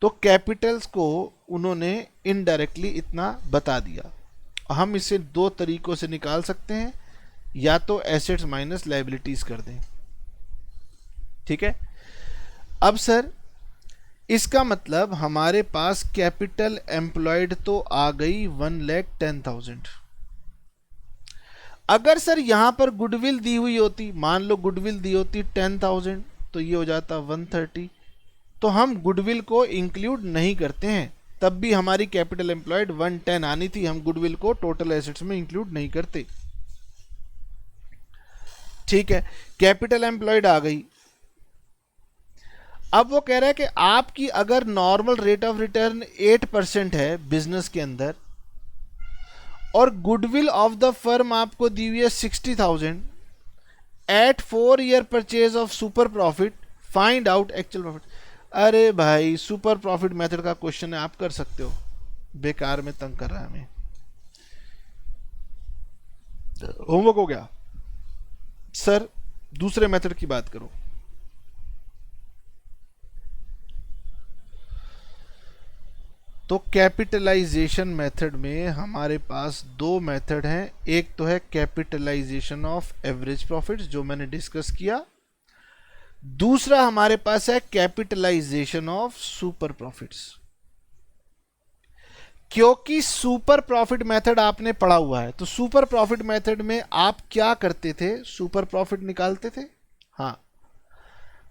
तो कैपिटल्स को उन्होंने इनडायरेक्टली इतना बता दिया। हम इसे 2 तरीकों से निकाल सकते हैं, या तो एसेट्स माइनस लाइबिलिटीज कर दें। ठीक है। अब सर इसका मतलब हमारे पास कैपिटल एम्प्लॉयड तो आ गई 1,10,000। अगर सर यहां पर गुडविल दी हुई होती, मान लो गुडविल दी होती 10,000, तो ये हो जाता 130। तो हम गुडविल को इंक्लूड नहीं करते हैं, तब भी हमारी कैपिटल एम्प्लॉयड 110 आनी थी। हम गुडविल को टोटल एसेट्स में इंक्लूड नहीं करते। ठीक है, कैपिटल एम्प्लॉयड आ गई। अब वो कह रहा है कि आपकी अगर नॉर्मल रेट ऑफ रिटर्न 8% है बिजनेस के अंदर और गुडविल ऑफ द फर्म आपको दी हुई है 60,000 at 4 year purchase of super profit, find out actual profit. अरे भाई सुपर प्रॉफिट मेथड का क्वेश्चन है, आप कर सकते हो। बेकार में तंग कर रहा है हमें। होमवर्क हो गया सर, दूसरे मेथड की बात करो। तो कैपिटलाइजेशन मेथड में हमारे पास दो मेथड हैं, एक तो है कैपिटलाइजेशन ऑफ एवरेज प्रॉफिट्स जो मैंने डिस्कस किया, दूसरा हमारे पास है कैपिटलाइजेशन ऑफ सुपर प्रॉफिट्स। क्योंकि सुपर प्रॉफिट मेथड आपने पढ़ा हुआ है, तो सुपर प्रॉफिट मेथड में आप क्या करते थे, सुपर प्रॉफिट निकालते थे। हाँ,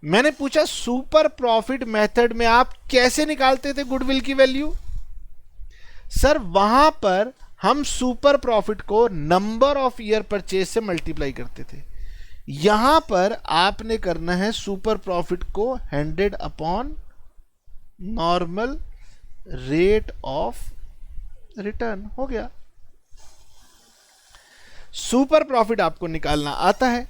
मैंने पूछा सुपर प्रॉफिट मेथड में आप कैसे निकालते थे गुडविल की वैल्यू। सर वहां पर हम सुपर प्रॉफिट को नंबर ऑफ ईयर परचेज से मल्टीप्लाई करते थे। यहां पर आपने करना है सुपर प्रॉफिट को 100 upon normal rate of return, हो गया। सुपर प्रॉफिट आपको निकालना आता है।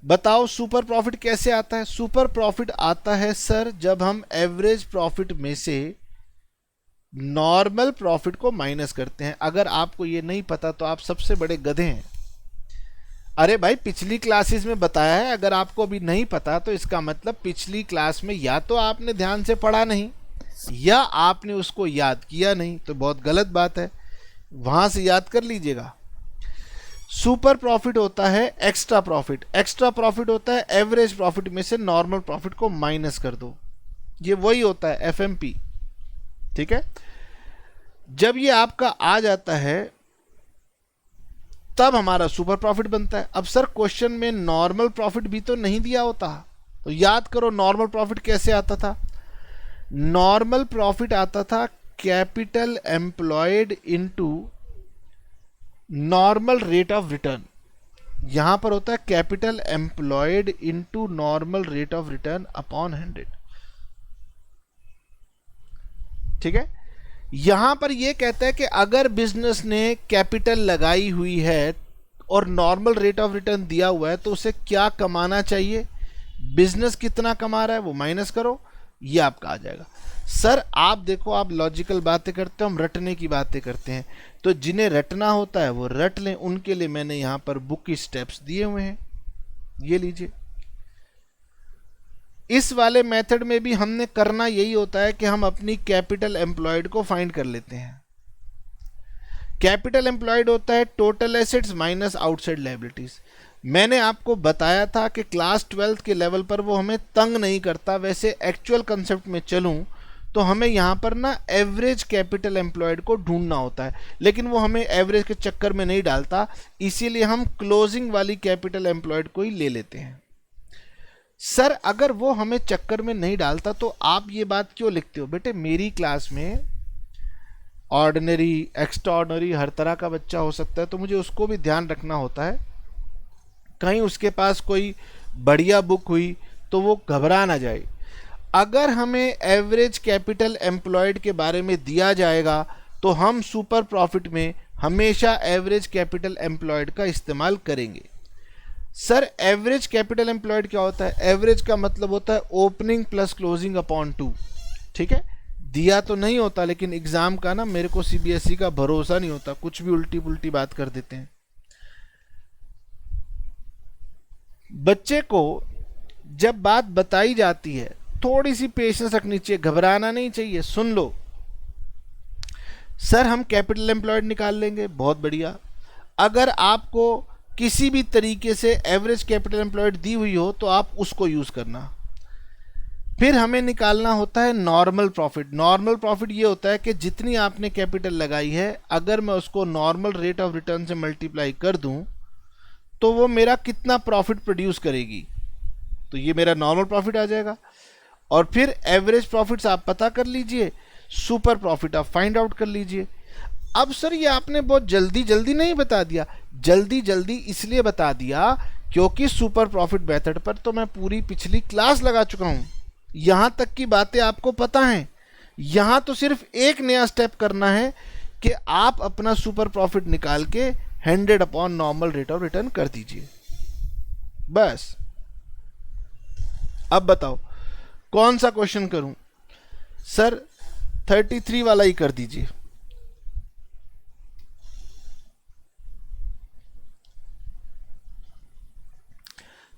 बताओ सुपर प्रॉफिट कैसे आता है। सुपर प्रॉफिट आता है सर जब हम एवरेज प्रॉफिट में से नॉर्मल प्रॉफिट को माइनस करते हैं। अगर आपको ये नहीं पता तो आप सबसे बड़े गधे हैं। अरे भाई पिछली क्लासेस में बताया है, अगर आपको अभी नहीं पता तो इसका मतलब पिछली क्लास में या तो आपने ध्यान से पढ़ा नहीं या आपने उसको याद किया नहीं, तो बहुत गलत बात है, वहां से याद कर लीजिएगा। सुपर प्रॉफिट होता है एक्स्ट्रा प्रॉफिट, एक्स्ट्रा प्रॉफिट होता है एवरेज प्रॉफिट में से नॉर्मल प्रॉफिट को माइनस कर दो, ये वही होता है एफएमपी। ठीक है, जब ये आपका आ जाता है तब हमारा सुपर प्रॉफिट बनता है। अब सर क्वेश्चन में नॉर्मल प्रॉफिट भी तो नहीं दिया होता, तो याद करो नॉर्मल प्रॉफिट कैसे आता था। नॉर्मल प्रॉफिट आता था capital employed into normal rate of return. यहां पर होता है capital employed into normal rate of return upon 100। ठीक है, यहां पर यह कहता है कि अगर बिजनेस ने कैपिटल लगाई हुई है और नॉर्मल रेट ऑफ रिटर्न दिया हुआ है तो उसे क्या कमाना चाहिए, बिजनेस कितना कमा रहा है वो माइनस करो, ये आपका आ जाएगा। सर आप देखो, आप लॉजिकल बातें करते हो, हम रटने की बातें करते हैं, तो जिन्हें रटना होता है वो रट लें। उनके लिए मैंने यहां पर बुक की स्टेप्स दिए हुए हैं, ये लीजिए। इस वाले मेथड में भी हमने करना यही होता है कि हम अपनी कैपिटल एम्प्लॉयड को फाइंड कर लेते हैं। कैपिटल एम्प्लॉयड होता है total assets minus outside liabilities. मैंने आपको बताया था कि क्लास 12th के लेवल पर वो हमें तंग नहीं करता। वैसे एक्चुअल कंसेप्ट में चलूं तो हमें यहाँ पर ना एवरेज कैपिटल एम्प्लॉयड को ढूंढना होता है, लेकिन वो हमें एवरेज के चक्कर में नहीं डालता, इसीलिए हम क्लोजिंग वाली कैपिटल एम्प्लॉयड को ही ले लेते हैं। सर अगर वो हमें चक्कर में नहीं डालता तो आप ये बात क्यों लिखते हो। बेटे मेरी क्लास में ऑर्डिनरी एक्स्ट्रा ऑर्डिनरी हर तरह का बच्चा हो सकता है, तो मुझे उसको भी ध्यान रखना होता है, कहीं उसके पास कोई बढ़िया बुक हुई तो वो घबरा ना जाए। अगर हमें एवरेज कैपिटल एम्प्लॉयड के बारे में दिया जाएगा तो हम सुपर प्रॉफिट में हमेशा एवरेज कैपिटल एम्प्लॉयड का इस्तेमाल करेंगे। सर एवरेज कैपिटल एम्प्लॉयड क्या होता है, एवरेज का मतलब होता है ओपनिंग प्लस क्लोजिंग अपॉन 2। ठीक है, दिया तो नहीं होता, लेकिन एग्जाम का ना मेरे को सीबीएसई का भरोसा नहीं होता, कुछ भी उल्टी पुल्टी बात कर देते हैं। बच्चे को जब बात बताई जाती है थोड़ी सी पेशेंस रखनी चाहिए, घबराना नहीं चाहिए, सुन लो। सर हम कैपिटल एम्प्लॉयड निकाल लेंगे, बहुत बढ़िया। अगर आपको किसी भी तरीके से एवरेज कैपिटल एम्प्लॉयड दी हुई हो तो आप उसको यूज करना। फिर हमें निकालना होता है नॉर्मल प्रॉफिट। नॉर्मल प्रॉफिट ये होता है कि जितनी आपने कैपिटल लगाई है अगर मैं उसको नॉर्मल रेट ऑफ रिटर्न से मल्टीप्लाई कर दूं तो वो मेरा कितना प्रॉफिट प्रोड्यूस करेगी, तो ये मेरा नॉर्मल प्रॉफिट आ जाएगा। और फिर एवरेज प्रॉफिट्स आप पता कर लीजिए, सुपर प्रॉफिट आप फाइंड आउट कर लीजिए। अब सर ये आपने बहुत जल्दी जल्दी नहीं बता दिया, जल्दी जल्दी इसलिए बता दिया क्योंकि सुपर प्रॉफिट मेथड पर तो मैं पूरी पिछली क्लास लगा चुका हूं, यहां तक की बातें आपको पता हैं। यहां तो सिर्फ एक नया स्टेप करना है कि आप अपना सुपर प्रॉफिट निकाल के 100 upon normal rate of return कर दीजिए, बस। अब बताओ कौन सा क्वेश्चन करूं। सर 33 वाला ही कर दीजिए।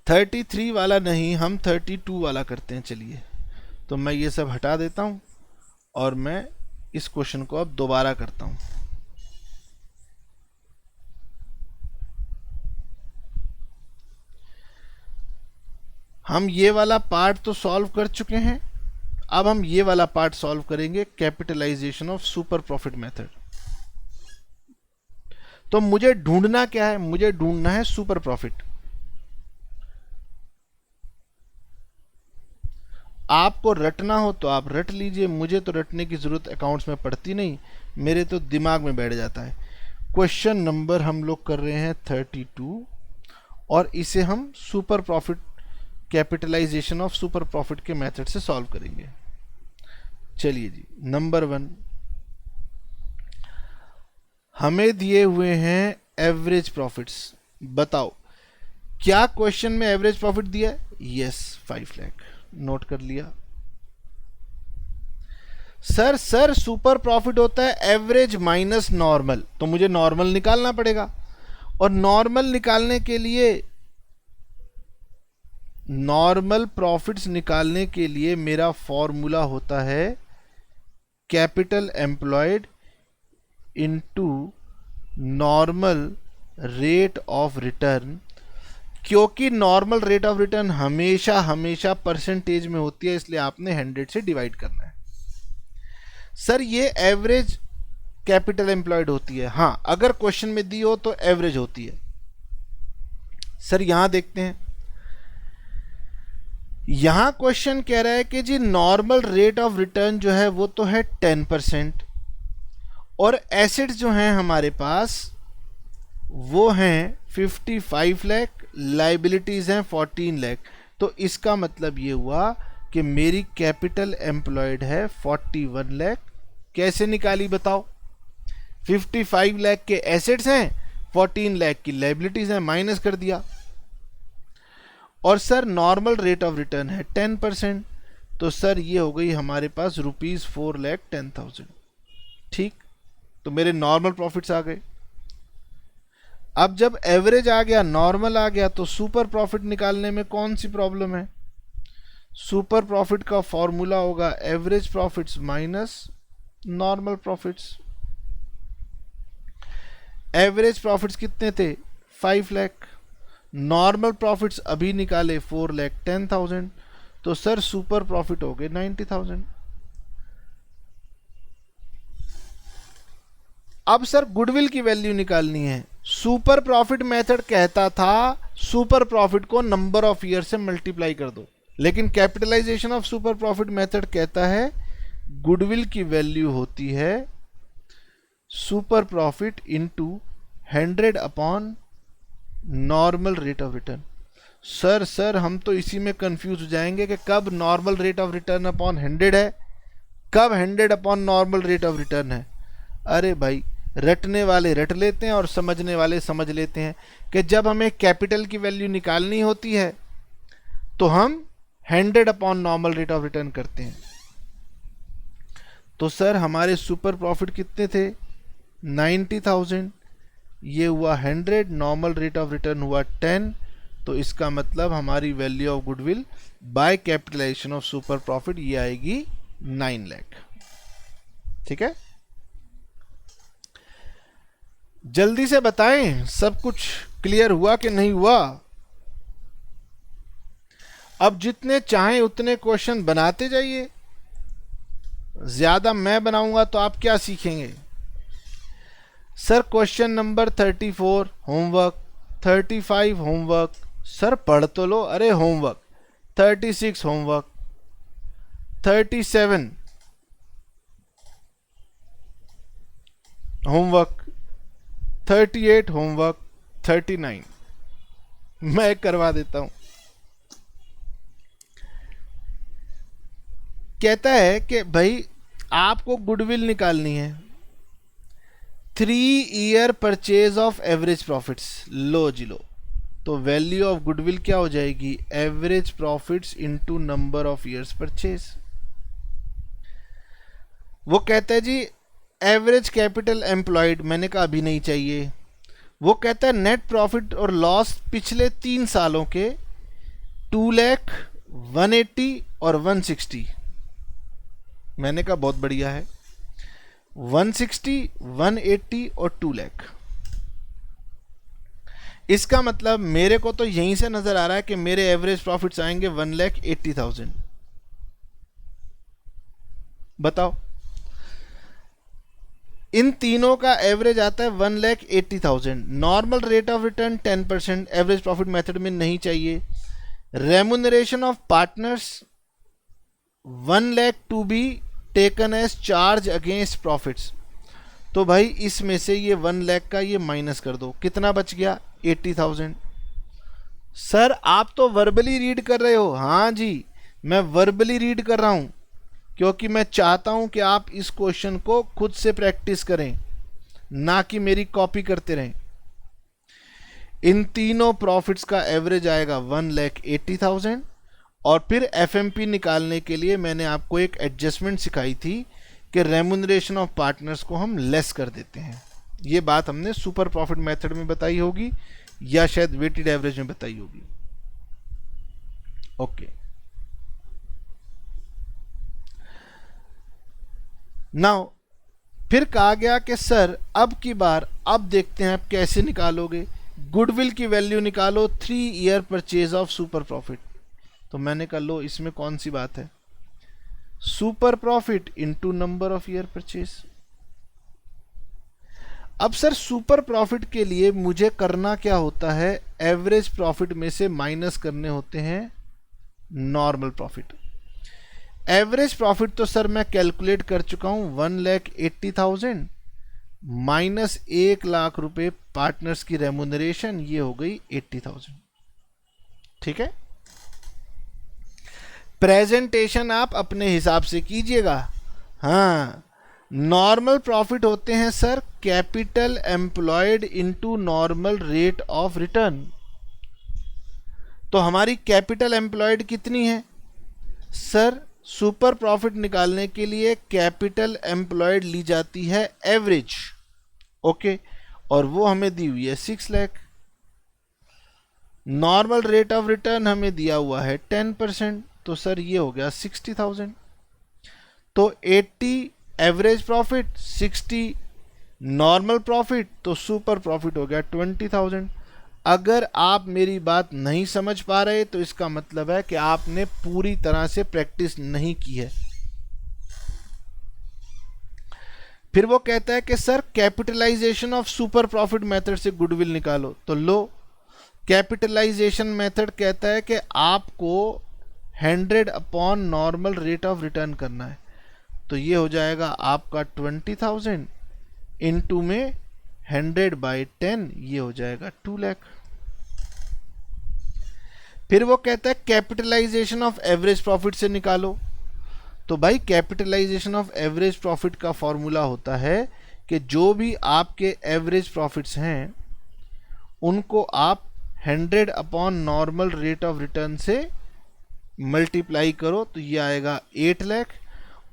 थर्टी थ्री वाला नहीं, हम 32 वाला करते हैं। चलिए तो मैं ये सब हटा देता हूं और मैं इस क्वेश्चन को अब दोबारा करता हूं। हम ये वाला पार्ट तो सॉल्व कर चुके हैं, अब हम ये वाला पार्ट सॉल्व करेंगे, capitalisation of super profit method. तो मुझे ढूंढना क्या है? मुझे ढूंढना है सुपर प्रॉफिट। आपको रटना हो तो आप रट लीजिए, मुझे तो रटने की जरूरत अकाउंट्स में पड़ती नहीं, मेरे तो दिमाग में बैठ जाता है। क्वेश्चन नंबर हम लोग कर रहे हैं 32 और इसे हम super profit, capitalisation of super profit के मेथड से सॉल्व करेंगे। चलिए जी, नंबर 1 हमें दिए हुए हैं एवरेज प्रॉफिट्स। बताओ क्या क्वेश्चन में एवरेज प्रॉफिट दिया है? यस, 5 लाख। नोट कर लिया। सर सुपर प्रॉफिट होता है एवरेज माइनस नॉर्मल, तो मुझे नॉर्मल निकालना पड़ेगा, और नॉर्मल निकालने के लिए, नॉर्मल प्रॉफिट्स निकालने के लिए मेरा फॉर्मूला होता है capital employed into normal rate of return. क्योंकि नॉर्मल रेट ऑफ रिटर्न हमेशा परसेंटेज में होती है, इसलिए आपने 100 से डिवाइड करना है। सर ये एवरेज कैपिटल एम्प्लॉयड होती है? हाँ, अगर क्वेश्चन में दी हो तो एवरेज होती है। सर यहां देखते हैं, यहां क्वेश्चन कह रहा है कि जी नॉर्मल रेट ऑफ रिटर्न जो है वो तो है 10%, और एसेट्स जो हैं हमारे पास वो हैं 55 लाख, लाइबिलिटीज हैं 14 लाख। तो इसका मतलब ये हुआ कि मेरी कैपिटल एम्प्लॉयड है 41 लाख। कैसे निकाली बताओ? 55 लाख के एसेट्स हैं, 14 लाख की लाइबिलिटीज हैं, माइनस कर दिया। और sir normal rate of return है 10%, तो सर ये हो गई हमारे पास ₹4,10,000। ठीक, तो मेरे नॉर्मल प्रॉफिट्स आ गए। अब जब एवरेज आ गया, नॉर्मल आ गया, तो सुपर प्रॉफिट निकालने में कौन सी प्रॉब्लम है? सुपर प्रॉफिट का फॉर्मूला होगा average profits minus normal profits. Average profits कितने थे? 5 लाख। नॉर्मल प्रॉफिट्स अभी निकाले 4,10,000, तो सर सुपर प्रॉफिट हो गए 90,000। अब सर गुडविल की वैल्यू निकालनी है। सुपर प्रॉफिट मेथड कहता था सुपर प्रॉफिट को नंबर ऑफ ईयर से मल्टीप्लाई कर दो, लेकिन capitalisation of super profit method कहता है गुडविल की वैल्यू होती है super profit into 100 upon normal rate of return. Sir हम तो इसी में कंफ्यूज हो जाएंगे कि कब normal rate of return upon 100 है, कब 100 upon normal rate of return है। अरे भाई, रटने वाले रट लेते हैं और समझने वाले समझ लेते हैं कि जब हमें कैपिटल की वैल्यू निकालनी होती है तो हम 100 upon normal rate of return करते हैं। तो सर हमारे सुपर प्रॉफिट कितने थे? 90,000। ये हुआ 100, नॉर्मल रेट ऑफ रिटर्न हुआ 10, तो इसका मतलब हमारी value of goodwill by capitalisation of super profit ये आएगी 9 लाख। ठीक है, जल्दी से बताएं सब कुछ क्लियर हुआ कि नहीं हुआ? अब जितने चाहें उतने क्वेश्चन बनाते जाइए, ज्यादा मैं बनाऊंगा तो आप क्या सीखेंगे? Sir question number 34 homework, 35 homework. Sir पढ़ तो लो, अरे होमवर्क। 36 होमवर्क, 37 होमवर्क, 38 होमवर्क, 39 मैं करवा देता हूं। कहता है कि भाई आपको गुडविल निकालनी है, 3 year purchase of average profits. लो जी लो, तो वैल्यू ऑफ गुडविल क्या हो जाएगी? Average profits into number of years purchase. वो कहता है जी एवरेज कैपिटल एम्प्लॉयड, मैंने कहा अभी नहीं चाहिए। वो कहता है नेट प्रॉफिट और लॉस पिछले 3 सालों के 2 लाख, 180 और 160। मैंने कहा बहुत बढ़िया है। 160, 180 और 2 लाख। इसका मतलब मेरे को तो यहीं से नजर आ रहा है कि मेरे एवरेज प्रॉफिट्स आएंगे 1,80,000। बताओ, इन तीनों का एवरेज आता है 1,80,000। Normal rate of return 10% average profit method में नहीं चाहिए। Remuneration of partners 1 lakh to be taken as charge against profits. तो भाई इसमें से ये 1 लाख का ये माइनस कर दो, कितना बच गया? 80,000। सर आप तो वर्बली रीड कर रहे हो। हाँ जी, मैं वर्बली रीड कर रहा हूं, क्योंकि मैं चाहता हूं कि आप इस क्वेश्चन को खुद से प्रैक्टिस करें, ना कि मेरी कॉपी करते रहें। इन तीनों प्रॉफिट्स का एवरेज आएगा 1,80,000। और फिर एफएमपी निकालने के लिए मैंने आपको एक एडजस्टमेंट सिखाई थी कि रेमुनरेशन ऑफ पार्टनर्स को हम लेस कर देते हैं। ये बात हमने सुपर प्रॉफिट मेथड में बताई होगी या शायद वेटेड एवरेज में बताई होगी। ओके, नाउ फिर कहा गया कि सर अब की बार अब देखते हैं आप कैसे निकालोगे। गुडविल की वैल्यू निकालो 3 year purchase of super profit. तो मैंने कहा लो, इसमें कौन सी बात है, super profit into number of year purchase. अब सर सुपर प्रॉफिट के लिए मुझे करना क्या होता है, एवरेज प्रॉफिट में से माइनस करने होते हैं नॉर्मल प्रॉफिट। एवरेज प्रॉफिट तो सर मैं कैलकुलेट कर चुका हूं, 1,80,000 माइनस 1 लाख रुपए पार्टनर्स की रेमुनरेशन, ये हो गई 80,000। ठीक है, प्रेजेंटेशन आप अपने हिसाब से कीजिएगा। हाँ, नॉर्मल प्रॉफिट होते हैं sir capital employed into normal rate of return. तो हमारी कैपिटल एम्प्लॉयड कितनी है सर? सुपर प्रॉफिट निकालने के लिए कैपिटल एम्प्लॉयड ली जाती है एवरेज। ओके, और वो हमें दी हुई है 6 lakh. Normal rate of return हमें दिया हुआ है 10%, तो सर ये हो गया 60,000। तो 80 एवरेज प्रॉफिट, 60 नॉर्मल प्रॉफिट, तो सुपर प्रॉफिट हो गया 20,000। अगर आप मेरी बात नहीं समझ पा रहे तो इसका मतलब है कि आपने पूरी तरह से प्रैक्टिस नहीं की है। फिर वो कहता है कि sir capitalisation of super profit method से गुडविल निकालो। तो लो, कैपिटलाइजेशन मेथड कहता है कि आपको 100 upon normal rate of return करना है। तो ये हो जाएगा आपका 20,000 इनटू में 100/10, ये हो जाएगा 2 लाख। फिर वो कहता है कैपिटलाइजेशन ऑफ एवरेज प्रॉफिट से निकालो। तो भाई कैपिटलाइजेशन ऑफ एवरेज प्रॉफिट का फॉर्मूला होता है कि जो भी आपके एवरेज प्रॉफिट्स हैं उनको आप 100 upon normal rate of return से मल्टीप्लाई करो, तो ये आएगा 8 लाख।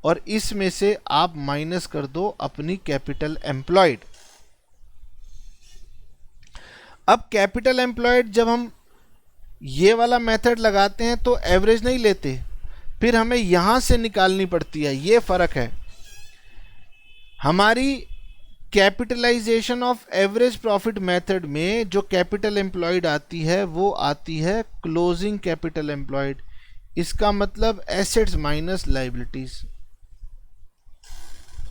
और इसमें से आप माइनस कर दो अपनी कैपिटल एम्प्लॉयड। अब कैपिटल एम्प्लॉयड जब हम ये वाला मेथड लगाते हैं तो एवरेज नहीं लेते, फिर हमें यहां से निकालनी पड़ती है। ये फर्क है। हमारी capitalisation of average profit method में जो कैपिटल एम्प्लॉयड आती है वो आती है क्लोजिंग कैपिटल एम्प्लॉयड। इसका मतलब एसेट्स माइनस लायबिलिटीज।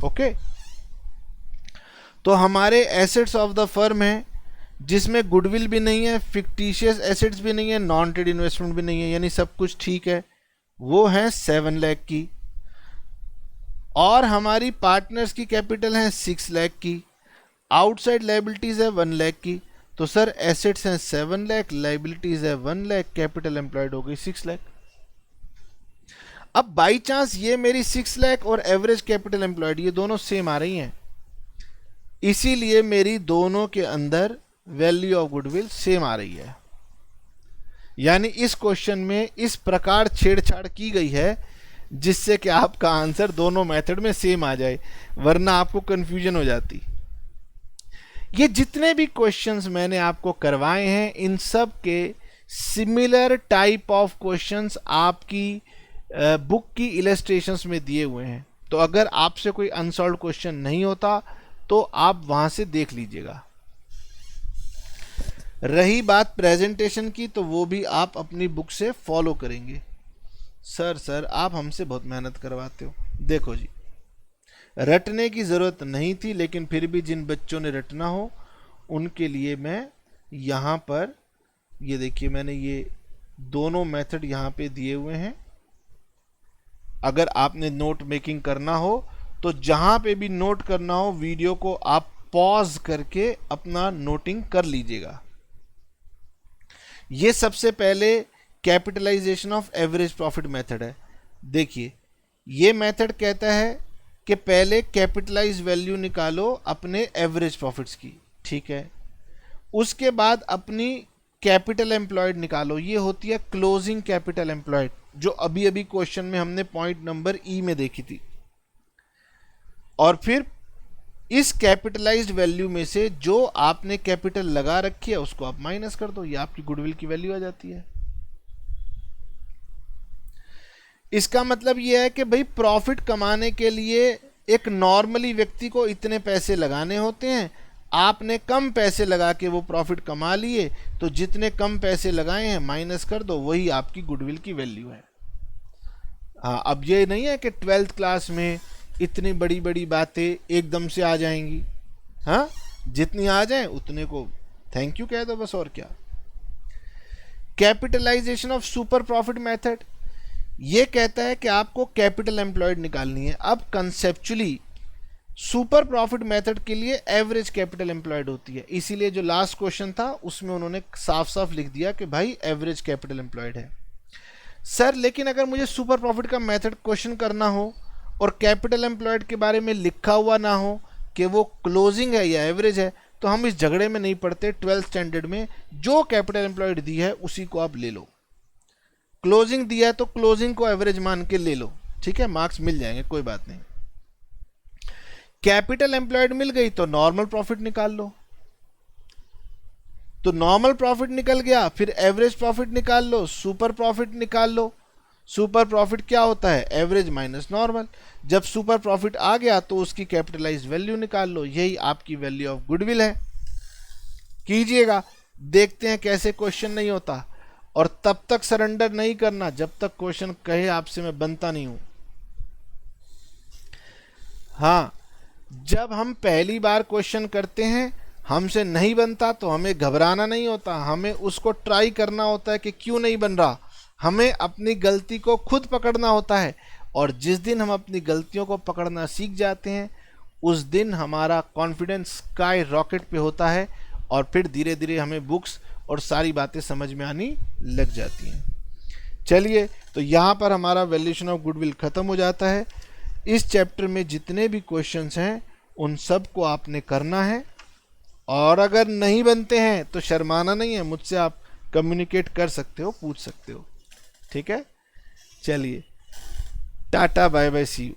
ओके, तो हमारे एसेट्स ऑफ द फर्म है जिसमें गुडविल भी नहीं है, फिक्टिशियस एसेट्स भी नहीं है, नॉन ट्रेड इन्वेस्टमेंट भी नहीं है, यानी सब कुछ ठीक है, वो है 7 लाख की। और हमारी पार्टनर्स की कैपिटल है 6 लाख की, आउटसाइड लायबिलिटीज है 1 लाख की। तो सर एसेट्स हैं 7 लाख, लायबिलिटीज है 1 लाख, कैपिटल एम्प्लॉयड हो गई 6 लाख। अब बाई चांस ये मेरी 6 लाख और एवरेज कैपिटल एम्प्लॉयड ये दोनों सेम आ रही हैं, इसीलिए मेरी दोनों के अंदर वैल्यू ऑफ गुडविल सेम आ रही है। यानी इस क्वेश्चन में इस प्रकार छेड़छाड़ की गई है जिससे कि आपका आंसर दोनों मेथड में सेम आ जाए, वरना आपको कंफ्यूजन हो जाती। ये जितने भी क्वेश्चंस मैंने आपको करवाए हैं इन सब के सिमिलर टाइप ऑफ क्वेश्चंस आपकी बुक की इलस्ट्रेशंस में दिए हुए हैं। तो अगर आपसे कोई अनसॉल्व क्वेश्चन नहीं होता तो आप वहां से देख लीजिएगा। रही बात प्रेजेंटेशन की, तो वो भी आप अपनी बुक से फॉलो करेंगे। सर आप हमसे बहुत मेहनत करवाते हो। देखो जी, रटने की ज़रूरत नहीं थी, लेकिन फिर भी जिन बच्चों ने रटना हो उनके लिए मैं यहाँ पर, ये देखिए मैंने ये दोनों मेथड यहाँ पे दिए हुए हैं। अगर आपने नोट मेकिंग करना हो तो जहाँ पे भी नोट करना हो वीडियो को आप पॉज करके अपना नोटिंग कर लीजिएगा। ये सबसे पहले capitalisation of average profit method है। देखिए ये मेथड कहता है कि पहले कैपिटलाइज वैल्यू निकालो अपने एवरेज प्रॉफिट्स की, ठीक है। उसके बाद अपनी कैपिटल एम्प्लॉयड निकालो, ये होती है क्लोजिंग कैपिटल एम्प्लॉयड, जो अभी अभी क्वेश्चन में हमने पॉइंट नंबर ई में देखी थी। और फिर इस कैपिटलाइज्ड वैल्यू में से जो आपने कैपिटल लगा रखी है उसको आप माइनस कर दो, ये आपकी गुडविल की वैल्यू आ जाती है। इसका मतलब यह है कि भाई प्रॉफिट कमाने के लिए एक नॉर्मली व्यक्ति को इतने पैसे लगाने होते हैं, आपने कम पैसे लगा के वो प्रॉफिट कमा लिए, तो जितने कम पैसे लगाए हैं माइनस कर दो, वही आपकी गुडविल की वैल्यू है। हाँ, अब ये नहीं है कि 12th क्लास में इतनी बड़ी बड़ी बातें एकदम से आ जाएंगी। हाँ, जितनी आ जाए उतने को थैंक यू कह दो बस, और क्या। Capitalisation of super profit method ये कहता है कि आपको कैपिटल एम्प्लॉयड निकालनी है। अब कंसेप्चुअली सुपर प्रॉफिट मेथड के लिए एवरेज कैपिटल एम्प्लॉयड होती है, इसीलिए जो लास्ट क्वेश्चन था उसमें उन्होंने साफ साफ लिख दिया कि भाई एवरेज कैपिटल एम्प्लॉयड है। सर लेकिन अगर मुझे सुपर प्रॉफिट का मेथड क्वेश्चन करना हो और कैपिटल एम्प्लॉयड के बारे में लिखा हुआ ना हो कि वो क्लोजिंग है या एवरेज है, तो हम इस झगड़े में नहीं पड़ते। 12th स्टैंडर्ड में जो कैपिटल एम्प्लॉयड दी है उसी को आप ले लो। क्लोजिंग दिया है तो क्लोजिंग को एवरेज मान के ले लो, ठीक है, मार्क्स मिल जाएंगे, कोई बात नहीं। कैपिटल एम्प्लॉयड मिल गई तो नॉर्मल प्रॉफिट निकाल लो, तो नॉर्मल प्रॉफिट निकल गया, फिर एवरेज प्रॉफिट निकाल लो, सुपर प्रॉफिट निकाल लो। सुपर प्रॉफिट क्या होता है? Average minus normal. जब सुपर प्रॉफिट आ गया तो उसकी कैपिटलाइज वैल्यू निकाल लो, यही आपकी वैल्यू ऑफ गुडविल है। कीजिएगा, देखते हैं कैसे क्वेश्चन नहीं होता। और तब तक सरेंडर नहीं करना जब तक क्वेश्चन कहे आपसे मैं बनता नहीं हूं। हाँ, जब हम पहली बार क्वेश्चन करते हैं हमसे नहीं बनता तो हमें घबराना नहीं होता, हमें उसको ट्राई करना होता है कि क्यों नहीं बन रहा। हमें अपनी गलती को खुद पकड़ना होता है, और जिस दिन हम अपनी गलतियों को पकड़ना सीख जाते हैं उस दिन हमारा कॉन्फिडेंस स्काई रॉकेट पे होता है, और फिर धीरे धीरे हमें बुक्स और सारी बातें समझ में आनी लग जाती हैं। चलिए, तो यहाँ पर हमारा वैल्यूएशन ऑफ गुडविल ख़त्म हो जाता है। इस चैप्टर में जितने भी क्वेश्चंस हैं उन सब को आपने करना है, और अगर नहीं बनते हैं तो शर्माना नहीं है, मुझसे आप कम्युनिकेट कर सकते हो, पूछ सकते हो, ठीक है। चलिए, tata bye bye, see you.